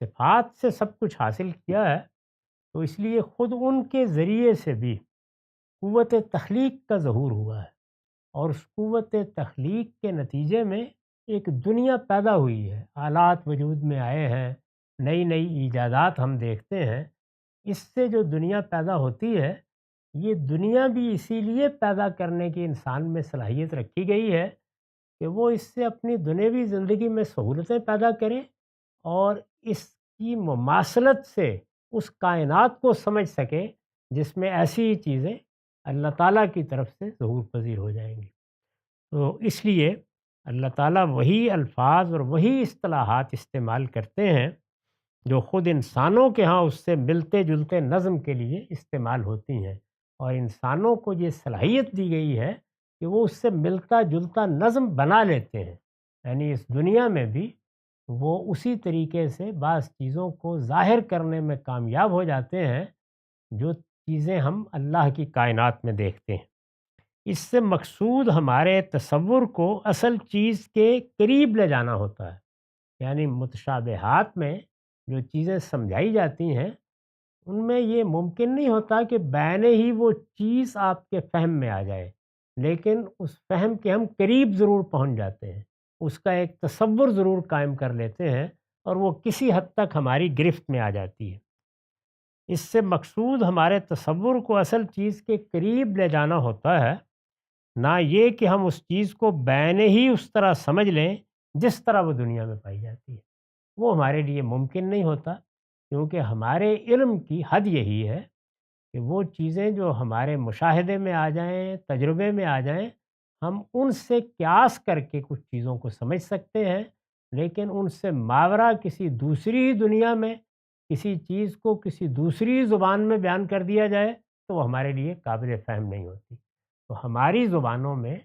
صفات سے سب کچھ حاصل کیا ہے تو اس لیے خود ان کے ذریعے سے بھی قوت تخلیق کا ظہور ہوا ہے، اور اس قوت تخلیق کے نتیجے میں ایک دنیا پیدا ہوئی ہے، آلات وجود میں آئے ہیں، نئی نئی ایجادات ہم دیکھتے ہیں۔ اس سے جو دنیا پیدا ہوتی ہے یہ دنیا بھی اسی لیے پیدا کرنے کی انسان میں صلاحیت رکھی گئی ہے کہ وہ اس سے اپنی دنیوی زندگی میں سہولتیں پیدا کریں اور اس کی مماثلت سے اس کائنات کو سمجھ سکیں جس میں ایسی ہی چیزیں اللہ تعالیٰ کی طرف سے ظہور پذیر ہو جائیں گی۔ تو اس لیے اللہ تعالیٰ وہی الفاظ اور وہی اصطلاحات استعمال کرتے ہیں جو خود انسانوں کے ہاں اس سے ملتے جلتے نظم کے لیے استعمال ہوتی ہیں، اور انسانوں کو یہ صلاحیت دی گئی ہے کہ وہ اس سے ملتا جلتا نظم بنا لیتے ہیں، یعنی اس دنیا میں بھی وہ اسی طریقے سے بعض چیزوں کو ظاہر کرنے میں کامیاب ہو جاتے ہیں جو چیزیں ہم اللہ کی کائنات میں دیکھتے ہیں۔ اس سے مقصود ہمارے تصور کو اصل چیز کے قریب لے جانا ہوتا ہے، یعنی متشابہات میں جو چیزیں سمجھائی جاتی ہیں ان میں یہ ممکن نہیں ہوتا کہ بعینہ ہی وہ چیز آپ کے فہم میں آ جائے، لیکن اس فہم کے ہم قریب ضرور پہنچ جاتے ہیں، اس کا ایک تصور ضرور قائم کر لیتے ہیں اور وہ کسی حد تک ہماری گرفت میں آ جاتی ہے۔ اس سے مقصود ہمارے تصور کو اصل چیز کے قریب لے جانا ہوتا ہے، نہ یہ کہ ہم اس چیز کو بعینہ ہی اس طرح سمجھ لیں جس طرح وہ دنیا میں پائی جاتی ہے۔ وہ ہمارے لیے ممکن نہیں ہوتا، کیونکہ ہمارے علم کی حد یہی ہے کہ وہ چیزیں جو ہمارے مشاہدے میں آ جائیں، تجربے میں آ جائیں، ہم ان سے قیاس کر کے کچھ چیزوں کو سمجھ سکتے ہیں، لیکن ان سے ماورا کسی دوسری دنیا میں کسی چیز کو کسی دوسری زبان میں بیان کر دیا جائے تو وہ ہمارے لیے قابل فہم نہیں ہوتی۔ تو ہماری زبانوں میں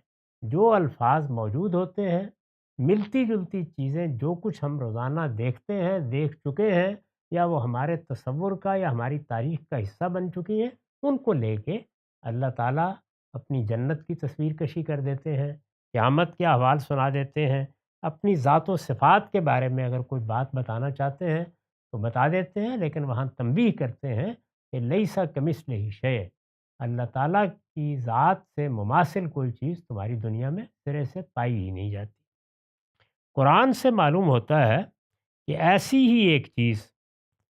جو الفاظ موجود ہوتے ہیں، ملتی جلتی چیزیں جو کچھ ہم روزانہ دیکھتے ہیں، دیکھ چکے ہیں، یا وہ ہمارے تصور کا یا ہماری تاریخ کا حصہ بن چکی ہیں، ان کو لے کے اللہ تعالیٰ اپنی جنت کی تصویر کشی کر دیتے ہیں، قیامت کے احوال سنا دیتے ہیں، اپنی ذات و صفات کے بارے میں اگر کوئی بات بتانا چاہتے ہیں تو بتا دیتے ہیں، لیکن وہاں تنبیہ کرتے ہیں کہ لیسا کمثلہ شیء، اللہ تعالیٰ کی ذات سے مماثل کوئی چیز تمہاری دنیا میں سرے سے پائی ہی نہیں جاتی۔ قرآن سے معلوم ہوتا ہے کہ ایسی ہی ایک چیز،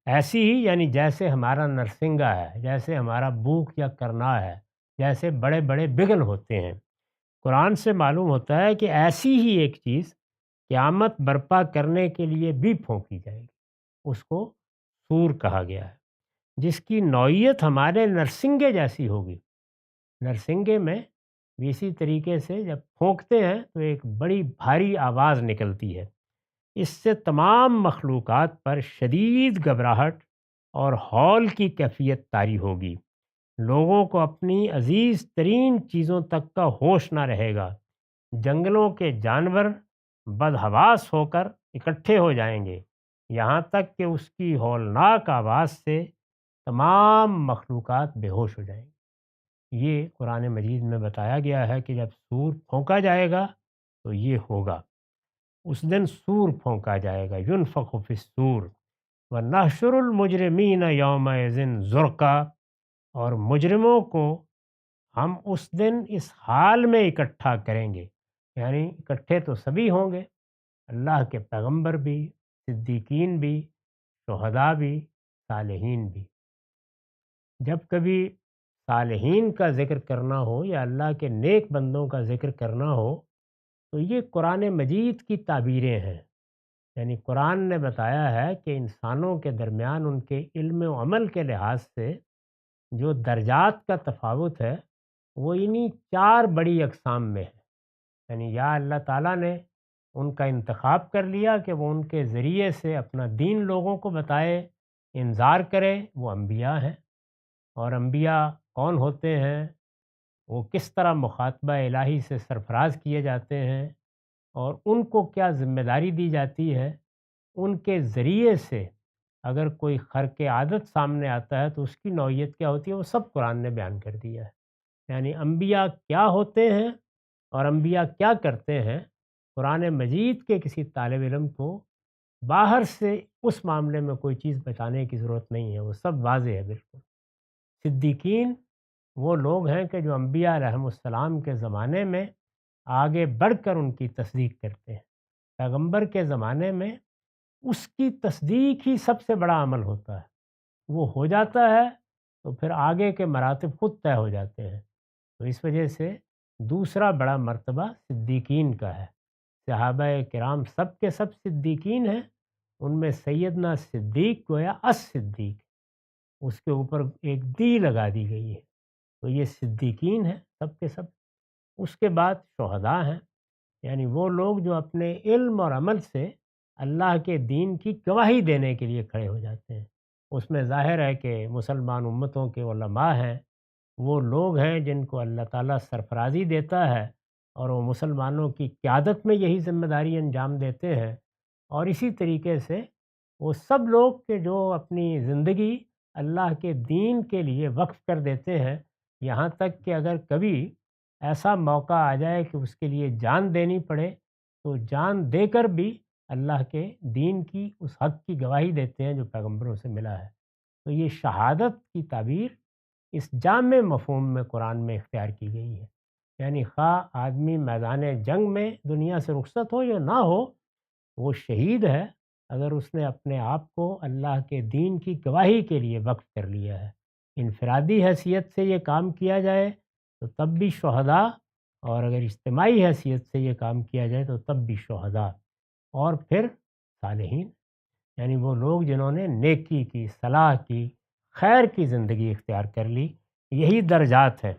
ایسی ہی یعنی جیسے ہمارا نرسنگا ہے، جیسے ہمارا بوک یا کرنا ہے، جیسے بڑے بڑے بگل ہوتے ہیں، قرآن سے معلوم ہوتا ہے کہ ایسی ہی ایک چیز قیامت برپا کرنے کے لیے بھی پھونکی جائے گی، اس کو سور کہا گیا ہے، جس کی نوعیت ہمارے نرسنگے جیسی ہوگی۔ نرسنگے میں بھی اسی طریقے سے جب پھونکتے ہیں تو ایک بڑی بھاری آواز نکلتی ہے، اس سے تمام مخلوقات پر شدید گھبراہٹ اور ہول کی کیفیت طاری ہوگی، لوگوں کو اپنی عزیز ترین چیزوں تک کا ہوش نہ رہے گا، جنگلوں کے جانور بدحواس ہو کر اکٹھے ہو جائیں گے، یہاں تک کہ اس کی ہولناک آواز سے تمام مخلوقات بے ہوش ہو جائیں گے۔ یہ قرآن مجید میں بتایا گیا ہے کہ جب سور پھونکا جائے گا تو یہ ہوگا، اس دن سور پھونکا جائے گا، ینفخ فی الصور ونحشر المجرمین یومئذ زرقا، اور مجرموں کو ہم اس دن اس حال میں اکٹھا کریں گے، یعنی اکٹھے تو سبھی ہوں گے، اللہ کے پیغمبر بھی، صدیقین بھی، شہداء بھی، صالحین بھی۔ جب کبھی صالحین کا ذکر کرنا ہو یا اللہ کے نیک بندوں کا ذکر کرنا ہو تو یہ قرآن مجید کی تعبیریں ہیں، یعنی قرآن نے بتایا ہے کہ انسانوں کے درمیان ان کے علم و عمل کے لحاظ سے جو درجات کا تفاوت ہے وہ انہی 4 بڑی اقسام میں ہے، یعنی یا اللہ تعالیٰ نے ان کا انتخاب کر لیا کہ وہ ان کے ذریعے سے اپنا دین لوگوں کو بتائے، انذار کرے، وہ انبیاء ہیں۔ اور انبیاء کون ہوتے ہیں، وہ کس طرح مخاطبہ الہی سے سرفراز کیے جاتے ہیں، اور ان کو کیا ذمہ داری دی جاتی ہے، ان کے ذریعے سے اگر کوئی خرق عادت سامنے آتا ہے تو اس کی نوعیت کیا ہوتی ہے، وہ سب قرآن نے بیان کر دیا ہے۔ یعنی انبیاء کیا ہوتے ہیں اور انبیاء کیا کرتے ہیں، قرآن مجید کے کسی طالب علم کو باہر سے اس معاملے میں کوئی چیز بتانے کی ضرورت نہیں ہے، وہ سب واضح ہے بالکل۔ صدیقین وہ لوگ ہیں کہ جو انبیاء علیہم السلام کے زمانے میں آگے بڑھ کر ان کی تصدیق کرتے ہیں، پیغمبر کے زمانے میں اس کی تصدیق ہی سب سے بڑا عمل ہوتا ہے، وہ ہو جاتا ہے تو پھر آگے کے مراتب خود طے ہو جاتے ہیں۔ تو اس وجہ سے دوسرا بڑا مرتبہ صدیقین کا ہے، صحابہ کرام سب کے سب صدیقین ہیں، ان میں سیدنا صدیق گویا الصدیق، اس کے اوپر ایک دی لگا دی گئی ہے، تو یہ صدیقین ہیں سب کے سب۔ اس کے بعد شہداء ہیں، یعنی وہ لوگ جو اپنے علم اور عمل سے اللہ کے دین کی گواہی دینے کے لیے کھڑے ہو جاتے ہیں۔ اس میں ظاہر ہے کہ مسلمان امتوں کے علماء ہیں، وہ لوگ ہیں جن کو اللہ تعالیٰ سرفرازی دیتا ہے اور وہ مسلمانوں کی قیادت میں یہی ذمہ داری انجام دیتے ہیں، اور اسی طریقے سے وہ سب لوگ کہ جو اپنی زندگی اللہ کے دین کے لیے وقف کر دیتے ہیں، یہاں تک کہ اگر کبھی ایسا موقع آ جائے کہ اس کے لیے جان دینی پڑے تو جان دے کر بھی اللہ کے دین کی اس حق کی گواہی دیتے ہیں جو پیغمبروں سے ملا ہے۔ تو یہ شہادت کی تعبیر اس جامع مفہوم میں قرآن میں اختیار کی گئی ہے، یعنی خواہ آدمی میدان جنگ میں دنیا سے رخصت ہو یا نہ ہو، وہ شہید ہے اگر اس نے اپنے آپ کو اللہ کے دین کی گواہی کے لیے وقف کر لیا ہے۔ انفرادی حیثیت سے یہ کام کیا جائے تو تب بھی شہداء، اور اگر اجتماعی حیثیت سے یہ کام کیا جائے تو تب بھی شہداء، اور پھر صالحین، یعنی وہ لوگ جنہوں نے نیکی کی، صلاح کی، خیر کی زندگی اختیار کر لی، یہی درجات ہیں۔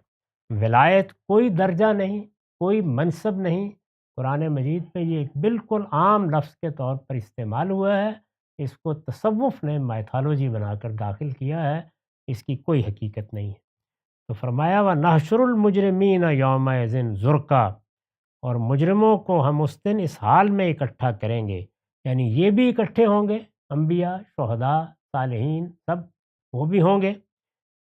ولایت کوئی درجہ نہیں، کوئی منصب نہیں، قرآن مجید میں یہ ایک بالکل عام لفظ کے طور پر استعمال ہوا ہے، اس کو تصوف نے میتھالوجی بنا کر داخل کیا ہے، اس کی کوئی حقیقت نہیں ہے۔ تو فرمایا وَنَحْشُرُ الْمُجْرِمِينَ يَوْمَئِذٍ زُرْقًا، اور مجرموں کو ہم اس دن اس حال میں اکٹھا کریں گے، یعنی یہ بھی اکٹھے ہوں گے، انبیاء، شہداء، صالحین، سب وہ بھی ہوں گے۔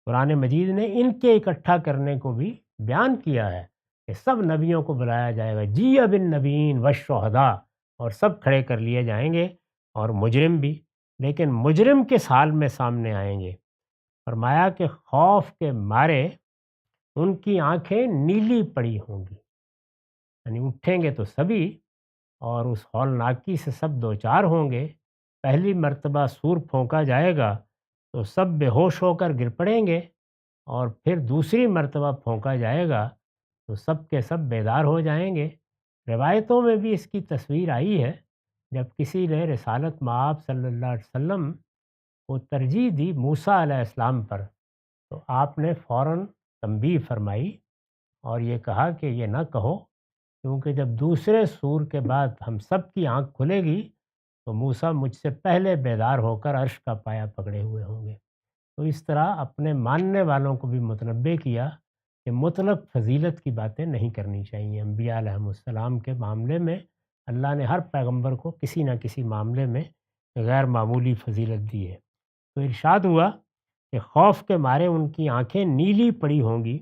قرآن مجید نے ان کے اکٹھا کرنے کو بھی بیان کیا ہے کہ سب نبیوں کو بلایا جائے گا، جی بن نبیین والشہداء، اور سب کھڑے کر لیے جائیں گے، اور مجرم بھی، لیکن مجرم کس حال میں سامنے آئیں گے؟ فرمایا کہ خوف کے مارے ان کی آنکھیں نیلی پڑی ہوں گی، یعنی اٹھیں گے تو سبھی، اور اس ہولناکی سے سب دوچار ہوں گے۔ پہلی مرتبہ سور پھونکا جائے گا تو سب بے ہوش ہو کر گر پڑیں گے، اور پھر دوسری مرتبہ پھونکا جائے گا تو سب کے سب بیدار ہو جائیں گے۔ روایتوں میں بھی اس کی تصویر آئی ہے، جب کسی نے رسالت مآب صلی اللہ علیہ وسلم کو ترجیح دی موسیٰ علیہ السلام پر، تو آپ نے فوراً تنبیہ فرمائی اور یہ کہا کہ یہ نہ کہو، کیونکہ جب دوسرے سور کے بعد ہم سب کی آنکھ کھلے گی تو موسیٰ مجھ سے پہلے بیدار ہو کر عرش کا پایہ پکڑے ہوئے ہوں گے۔ تو اس طرح اپنے ماننے والوں کو بھی متنبہ کیا کہ مطلق فضیلت کی باتیں نہیں کرنی چاہیے۔ انبیاء علیہم السلام کے معاملے میں اللہ نے ہر پیغمبر کو کسی نہ کسی معاملے میں غیر معمولی فضیلت دی ہے۔ تو ارشاد ہوا کہ خوف کے مارے ان کی آنکھیں نیلی پڑی ہوں گی،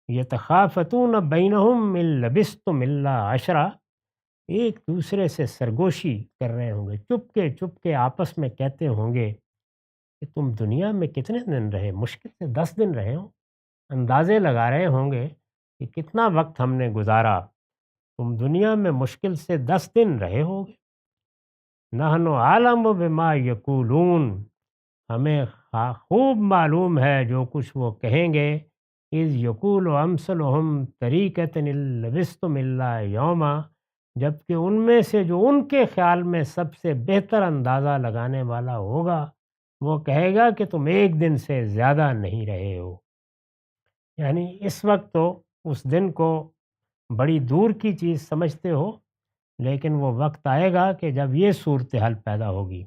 یتخافتون بینہم ان لبثتم الا عشرا، ایک دوسرے سے سرگوشی کر رہے ہوں گے، چپ کے آپس میں کہتے ہوں گے کہ تم دنیا میں کتنے دن رہے؟ مشکل سے 10 دن رہے ہوں، اندازے لگا رہے ہوں گے کہ کتنا وقت ہم نے گزارا، تم دنیا میں مشکل سے 10 دن رہے ہوگے۔ نحن عالم بما یقولون، ہمیں خوب معلوم ہے جو کچھ وہ کہیں گے، اذ یقول امثلہم طریقۃ ان لبثتم الا یوما، جبکہ ان میں سے جو ان کے خیال میں سب سے بہتر اندازہ لگانے والا ہوگا وہ کہے گا کہ تم ایک دن سے زیادہ نہیں رہے ہو۔ یعنی اس وقت تو اس دن کو بڑی دور کی چیز سمجھتے ہو، لیکن وہ وقت آئے گا کہ جب یہ صورتحال پیدا ہوگی،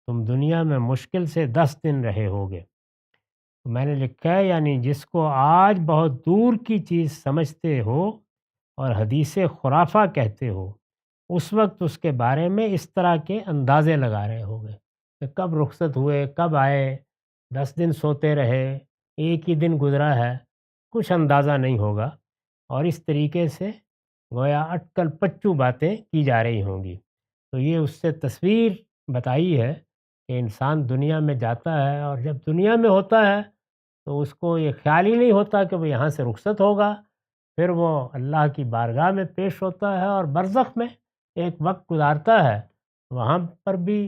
تم دنیا میں مشکل سے 10 دن رہے ہوگے۔ تو میں نے لکھا ہے یعنی جس کو آج بہت دور کی چیز سمجھتے ہو اور حدیث خرافہ کہتے ہو، اس وقت اس کے بارے میں اس طرح کے اندازے لگا رہے ہوگے کہ کب رخصت ہوئے، کب آئے، 10 دن سوتے رہے، ایک ہی دن گزرا ہے، کچھ اندازہ نہیں ہوگا، اور اس طریقے سے گویا اٹکل پچو باتیں کی جا رہی ہوں گی۔ تو یہ اس سے تصویر بتائی ہے کہ انسان دنیا میں جاتا ہے، اور جب دنیا میں ہوتا ہے تو اس کو یہ خیال ہی نہیں ہوتا کہ وہ یہاں سے رخصت ہوگا، پھر وہ اللہ کی بارگاہ میں پیش ہوتا ہے اور برزخ میں ایک وقت گزارتا ہے، وہاں پر بھی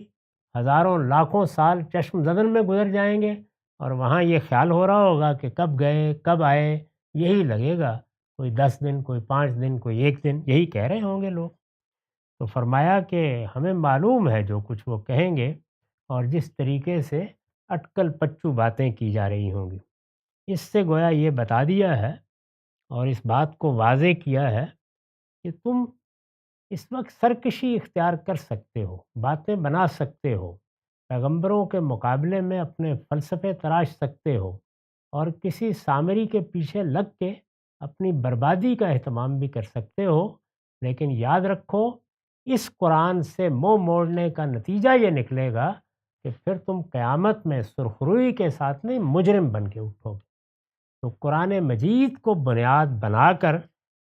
ہزاروں لاکھوں سال چشم زدن میں گزر جائیں گے، اور وہاں یہ خیال ہو رہا ہوگا کہ کب گئے کب آئے، یہی لگے گا، کوئی 10 دن، کوئی 5 دن، کوئی 1 دن، یہی کہہ رہے ہوں گے لوگ۔ تو فرمایا کہ ہمیں معلوم ہے جو کچھ وہ کہیں گے، اور جس طریقے سے اٹکل پچو باتیں کی جا رہی ہوں گی، اس سے گویا یہ بتا دیا ہے اور اس بات کو واضح کیا ہے کہ تم اس وقت سرکشی اختیار کر سکتے ہو، باتیں بنا سکتے ہو، پیغمبروں کے مقابلے میں اپنے فلسفے تراش سکتے ہو، اور کسی سامری کے پیچھے لگ کے اپنی بربادی کا اہتمام بھی کر سکتے ہو، لیکن یاد رکھو اس قرآن سے منہ موڑنے کا نتیجہ یہ نکلے گا کہ پھر تم قیامت میں سرخروئی کے ساتھ نہیں، مجرم بن کے اٹھو گے۔ تو قرآن مجید کو بنیاد بنا کر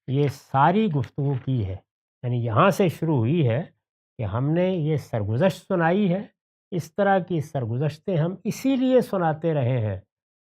یہ ساری گفتگو کی ہے، یعنی یہاں سے شروع ہوئی ہے کہ ہم نے یہ سرگزشت سنائی ہے۔ اس طرح کی سرگزشتیں ہم اسی لیے سناتے رہے ہیں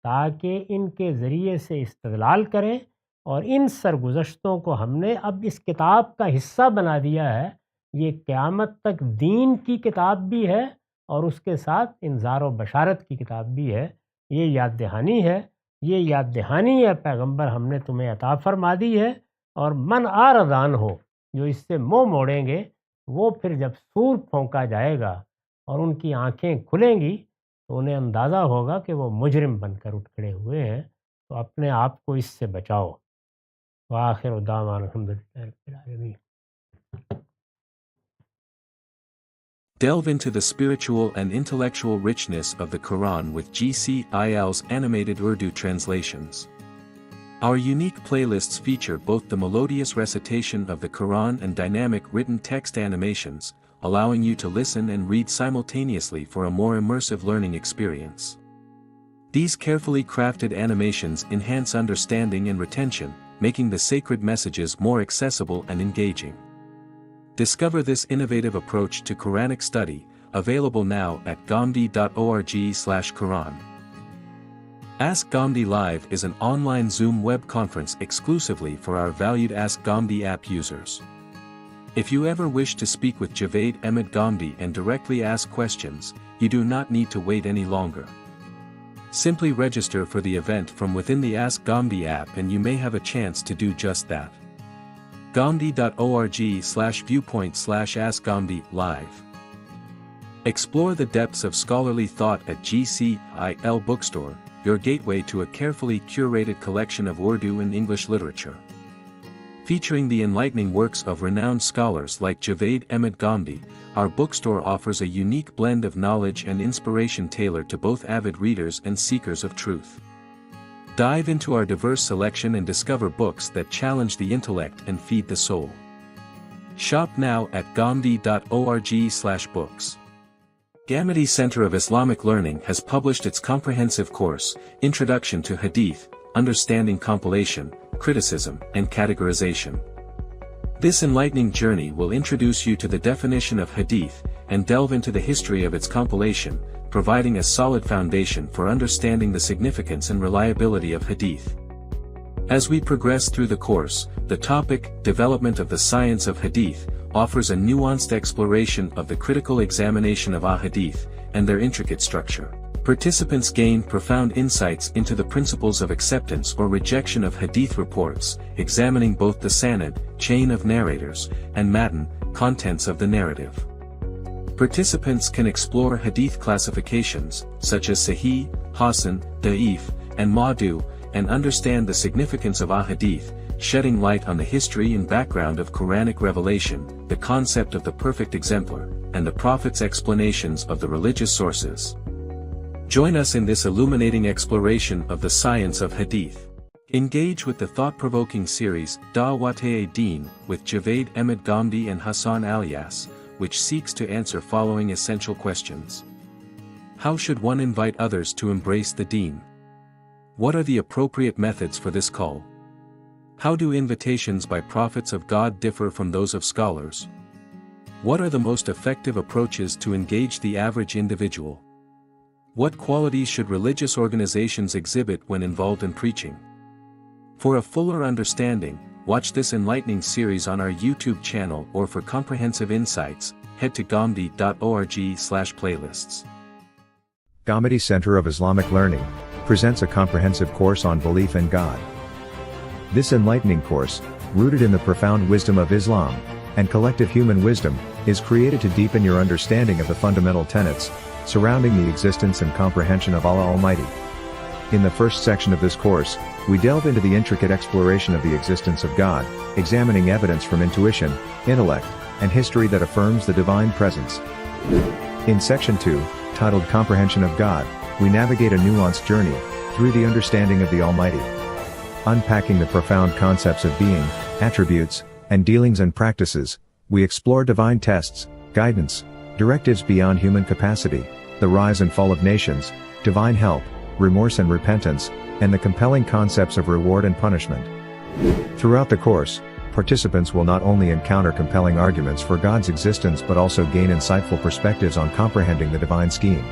تاکہ ان کے ذریعے سے استدلال کریں، اور ان سرگزشتوں کو ہم نے اب اس کتاب کا حصہ بنا دیا ہے۔ یہ قیامت تک دین کی کتاب بھی ہے، اور اس کے ساتھ انذار و بشارت کی کتاب بھی ہے۔ یہ یاد دہانی ہے، یہ یاد دہانی ہے پیغمبر ہم نے تمہیں عطا فرما دی ہے، اور من آردان ہو، جو اس سے منہ موڑیں گے، وہ پھر جب سور پھونکا جائے گا اور ان کی آنکھیں کھلیں گی تو انہیں اندازہ ہوگا کہ وہ مجرم بن کر اٹھ کھڑے ہوئے ہیں۔ تو اپنے آپ کو اس سے بچاؤ۔ وآخر دعوانا الحمدللہ رب العالمین۔ Delve into the spiritual and intellectual richness of the Quran with GCIL's animated Urdu translations. Our unique playlists feature both the melodious recitation of the Quran and dynamic written text animations, allowing you to listen and read simultaneously for a more immersive learning experience. These carefully crafted animations enhance understanding and retention, making the sacred messages more accessible and engaging. Discover this innovative approach to Quranic study, available now at ghamdi.org/Quran. Ask Ghamdi Live is an online Zoom web conference exclusively for our valued Ask Ghamdi app users. If you ever wish to speak with Javed Ahmed Ghamdi and directly ask questions, you do not need to wait any longer. Simply register for the event from within the Ask Ghamdi app and you may have a chance to do just that. ghamdi.org/viewpoint/askghamdi live. Explore the depths of scholarly thought at GCIL Bookstore, your gateway to a carefully curated collection of Urdu and English literature. Featuring the enlightening works of renowned scholars like Javed Ahmed Ghamdi, our bookstore offers a unique blend of knowledge and inspiration tailored to both avid readers and seekers of truth. Dive into our diverse selection and discover books that challenge the intellect and feed the soul. Shop now at ghamdi.org/books. Ghamdi Center of Islamic Learning has published its comprehensive course, Introduction to Hadith, Understanding Compilation, Criticism, and Categorization. This enlightening journey will introduce you to the definition of Hadith, and delve into the history of its compilation, providing a solid foundation for understanding the significance and reliability of Hadith. As we progress through the course, the topic, Development of the Science of Hadith, offers a nuanced exploration of the critical examination of Ahadith, and their intricate structure. Participants gain profound insights into the principles of acceptance or rejection of Hadith reports, examining both the sanad, chain of narrators, and matan, contents of the narrative. Participants can explore Hadith classifications, such as Sahih, Hasan, Da'if, and Maudu, and understand the significance of Ahadith, shedding light on the history and background of Quranic revelation, the concept of the perfect exemplar, and the Prophet's explanations of the religious sources. Join us in this illuminating exploration of the science of Hadith. Engage with the thought-provoking series, Da'wat-e-Din, with Javed Ahmed Ghamdi and Hassan Alyas, which seeks to answer following essential questions. How should one invite others to embrace the Deen? What are the appropriate methods for this call? How do invitations by prophets of God differ from those of scholars? What are the most effective approaches to engage the average individual? What qualities should religious organizations exhibit when involved in preaching? For a fuller understanding, watch this enlightening series on our YouTube channel, or for comprehensive insights, head to ghamdi.org/playlists. Ghamdi Center of Islamic Learning presents a comprehensive course on belief in God. This enlightening course, rooted in the profound wisdom of Islam and collective human wisdom, is created to deepen your understanding of the fundamental tenets surrounding the existence and comprehension of Allah Almighty. In the first section of this course, we delve into the intricate exploration of the existence of God, examining evidence from intuition, intellect, and history that affirms the divine presence. In Section 2, titled Comprehension of God, we navigate a nuanced journey through the understanding of the Almighty. Unpacking the profound concepts of being, attributes, and dealings and practices, we explore divine tests, guidance, directives beyond human capacity, the rise and fall of nations, divine help, remorse and repentance, and the compelling concepts of reward and punishment. Throughout the course, participants will not only encounter compelling arguments for God's existence but also gain insightful perspectives on comprehending the divine scheme.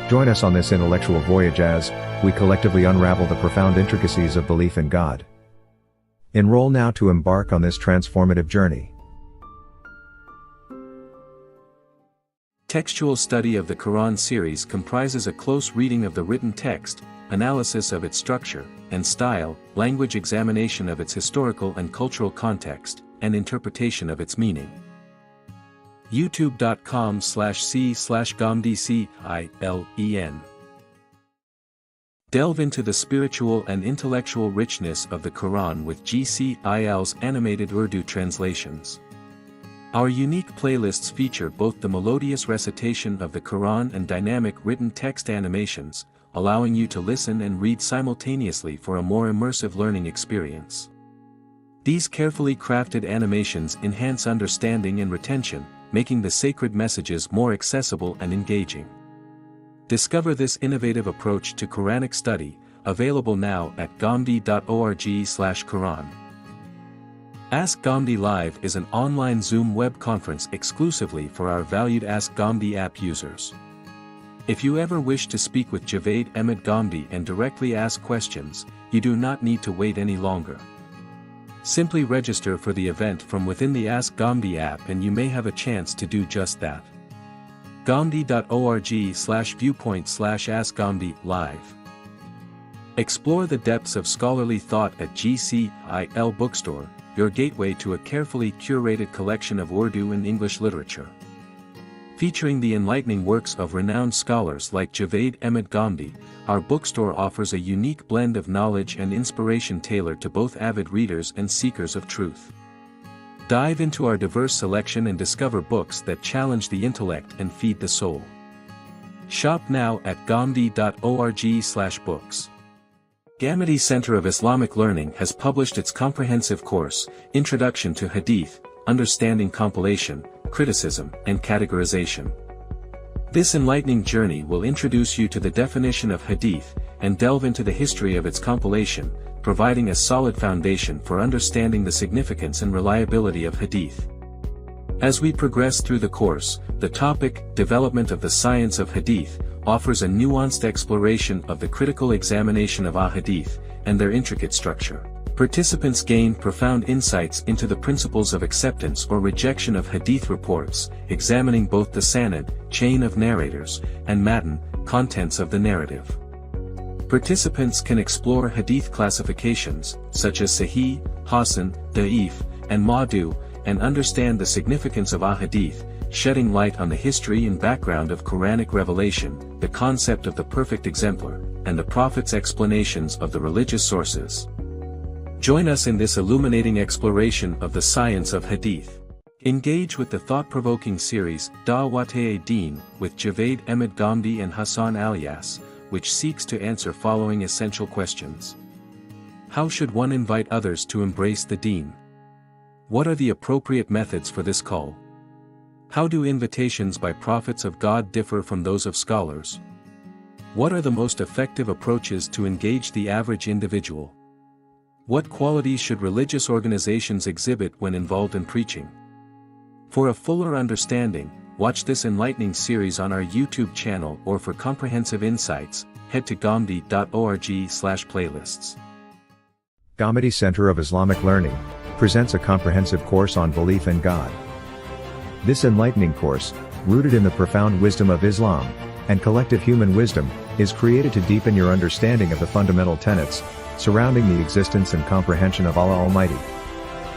Join us on this intellectual voyage as we collectively unravel the profound intricacies of belief in God. Enroll now to embark on this transformative journey. Textual study of the Quran series comprises a close reading of the written text, analysis of its structure and style, language examination of its historical and cultural context, and interpretation of its meaning. youtube.com/c/ghamdicilen. Delve into the spiritual and intellectual richness of the Quran with GCIL's animated Urdu translations. Our unique playlists feature both the melodious recitation of the Quran and dynamic written text animations, allowing you to listen and read simultaneously for a more immersive learning experience. These carefully crafted animations enhance understanding and retention, making the sacred messages more accessible and engaging. Discover this innovative approach to Quranic study, available now at ghamdi.org/Quran. Ask Ghamdi Live is an online Zoom web conference exclusively for our valued Ask Ghamdi app users. If you ever wish to speak with Javed Ahmed Ghamdi and directly ask questions, you do not need to wait any longer. Simply register for the event from within the Ask Ghamdi app and you may have a chance to do just that. ghamdi.org/viewpoint/askghamdi live. Explore the depths of scholarly thought at GCIL Bookstore, your gateway to a carefully curated collection of Urdu and English literature. Featuring the enlightening works of renowned scholars like Javed Ahmed Ghamdi, our bookstore offers a unique blend of knowledge and inspiration tailored to both avid readers and seekers of truth. Dive into our diverse selection and discover books that challenge the intellect and feed the soul. Shop now at ghamdi.org/books. Ghamdi Center of Islamic Learning has published its comprehensive course, Introduction to Hadith, Understanding Compilation, Criticism, and Categorization. This enlightening journey will introduce you to the definition of Hadith, and delve into the history of its compilation, providing a solid foundation for understanding the significance and reliability of Hadith. As we progress through the course, the topic, Development of the Science of Hadith, offers a nuanced exploration of the critical examination of ahadith, and their intricate structure. Participants gain profound insights into the principles of acceptance or rejection of hadith reports, examining both the sanad, chain of narrators, and matan, contents of the narrative. Participants can explore hadith classifications, such as Sahih, Hasan, Da'if, and Ma'du, and understand the significance of ahadith, shedding light on the history and background of Quranic revelation, the concept of the perfect exemplar, and the Prophet's explanations of the religious sources. Join us in this illuminating exploration of the science of Hadith. Engage with the thought-provoking series, Da'wat-e-Din, with Javed Ahmed Ghamdi and Hassan Alyas, which seeks to answer following essential questions. How should one invite others to embrace the Deen? What are the appropriate methods for this call? How do invitations by prophets of God differ from those of scholars? What are the most effective approaches to engage the average individual? What qualities should religious organizations exhibit when involved in preaching? For a fuller understanding, watch this enlightening series on our YouTube channel, or for comprehensive insights, head to ghamdi.org/playlists. Ghamdi Center of Islamic Learning presents a comprehensive course on belief in God. This enlightening course, rooted in the profound wisdom of Islam and collective human wisdom, is created to deepen your understanding of the fundamental tenets surrounding the existence and comprehension of Allah Almighty.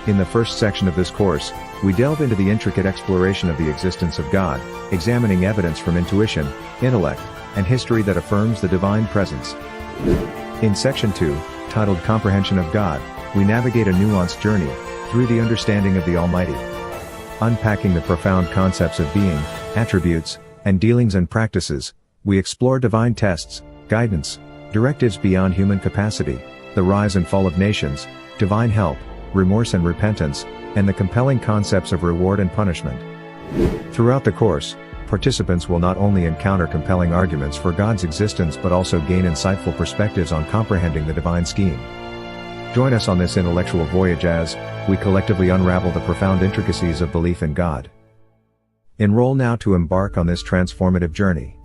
In the first section of this course, we delve into the intricate exploration of the existence of God, examining evidence from intuition, intellect, and history that affirms the divine presence. In Section 2, titled Comprehension of God, we navigate a nuanced journey through the understanding of the Almighty. Unpacking the profound concepts of being, attributes, and dealings and practices, we explore divine tests, guidance, directives beyond human capacity, the rise and fall of nations, divine help, remorse and repentance, and the compelling concepts of reward and punishment. Throughout the course, participants will not only encounter compelling arguments for God's existence but also gain insightful perspectives on comprehending the divine scheme. Join us on this intellectual voyage as we collectively unravel the profound intricacies of belief in God. Enroll now to embark on this transformative journey.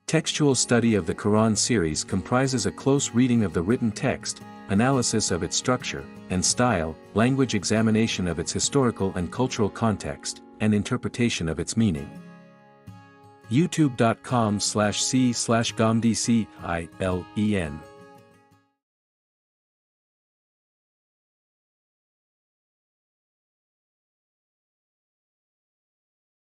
Textual study of the Quran series comprises a close reading of the written text, analysis of its structure and style, language examination of its historical and cultural context, and interpretation of its meaning. youtube.com/c/ghamdicILEN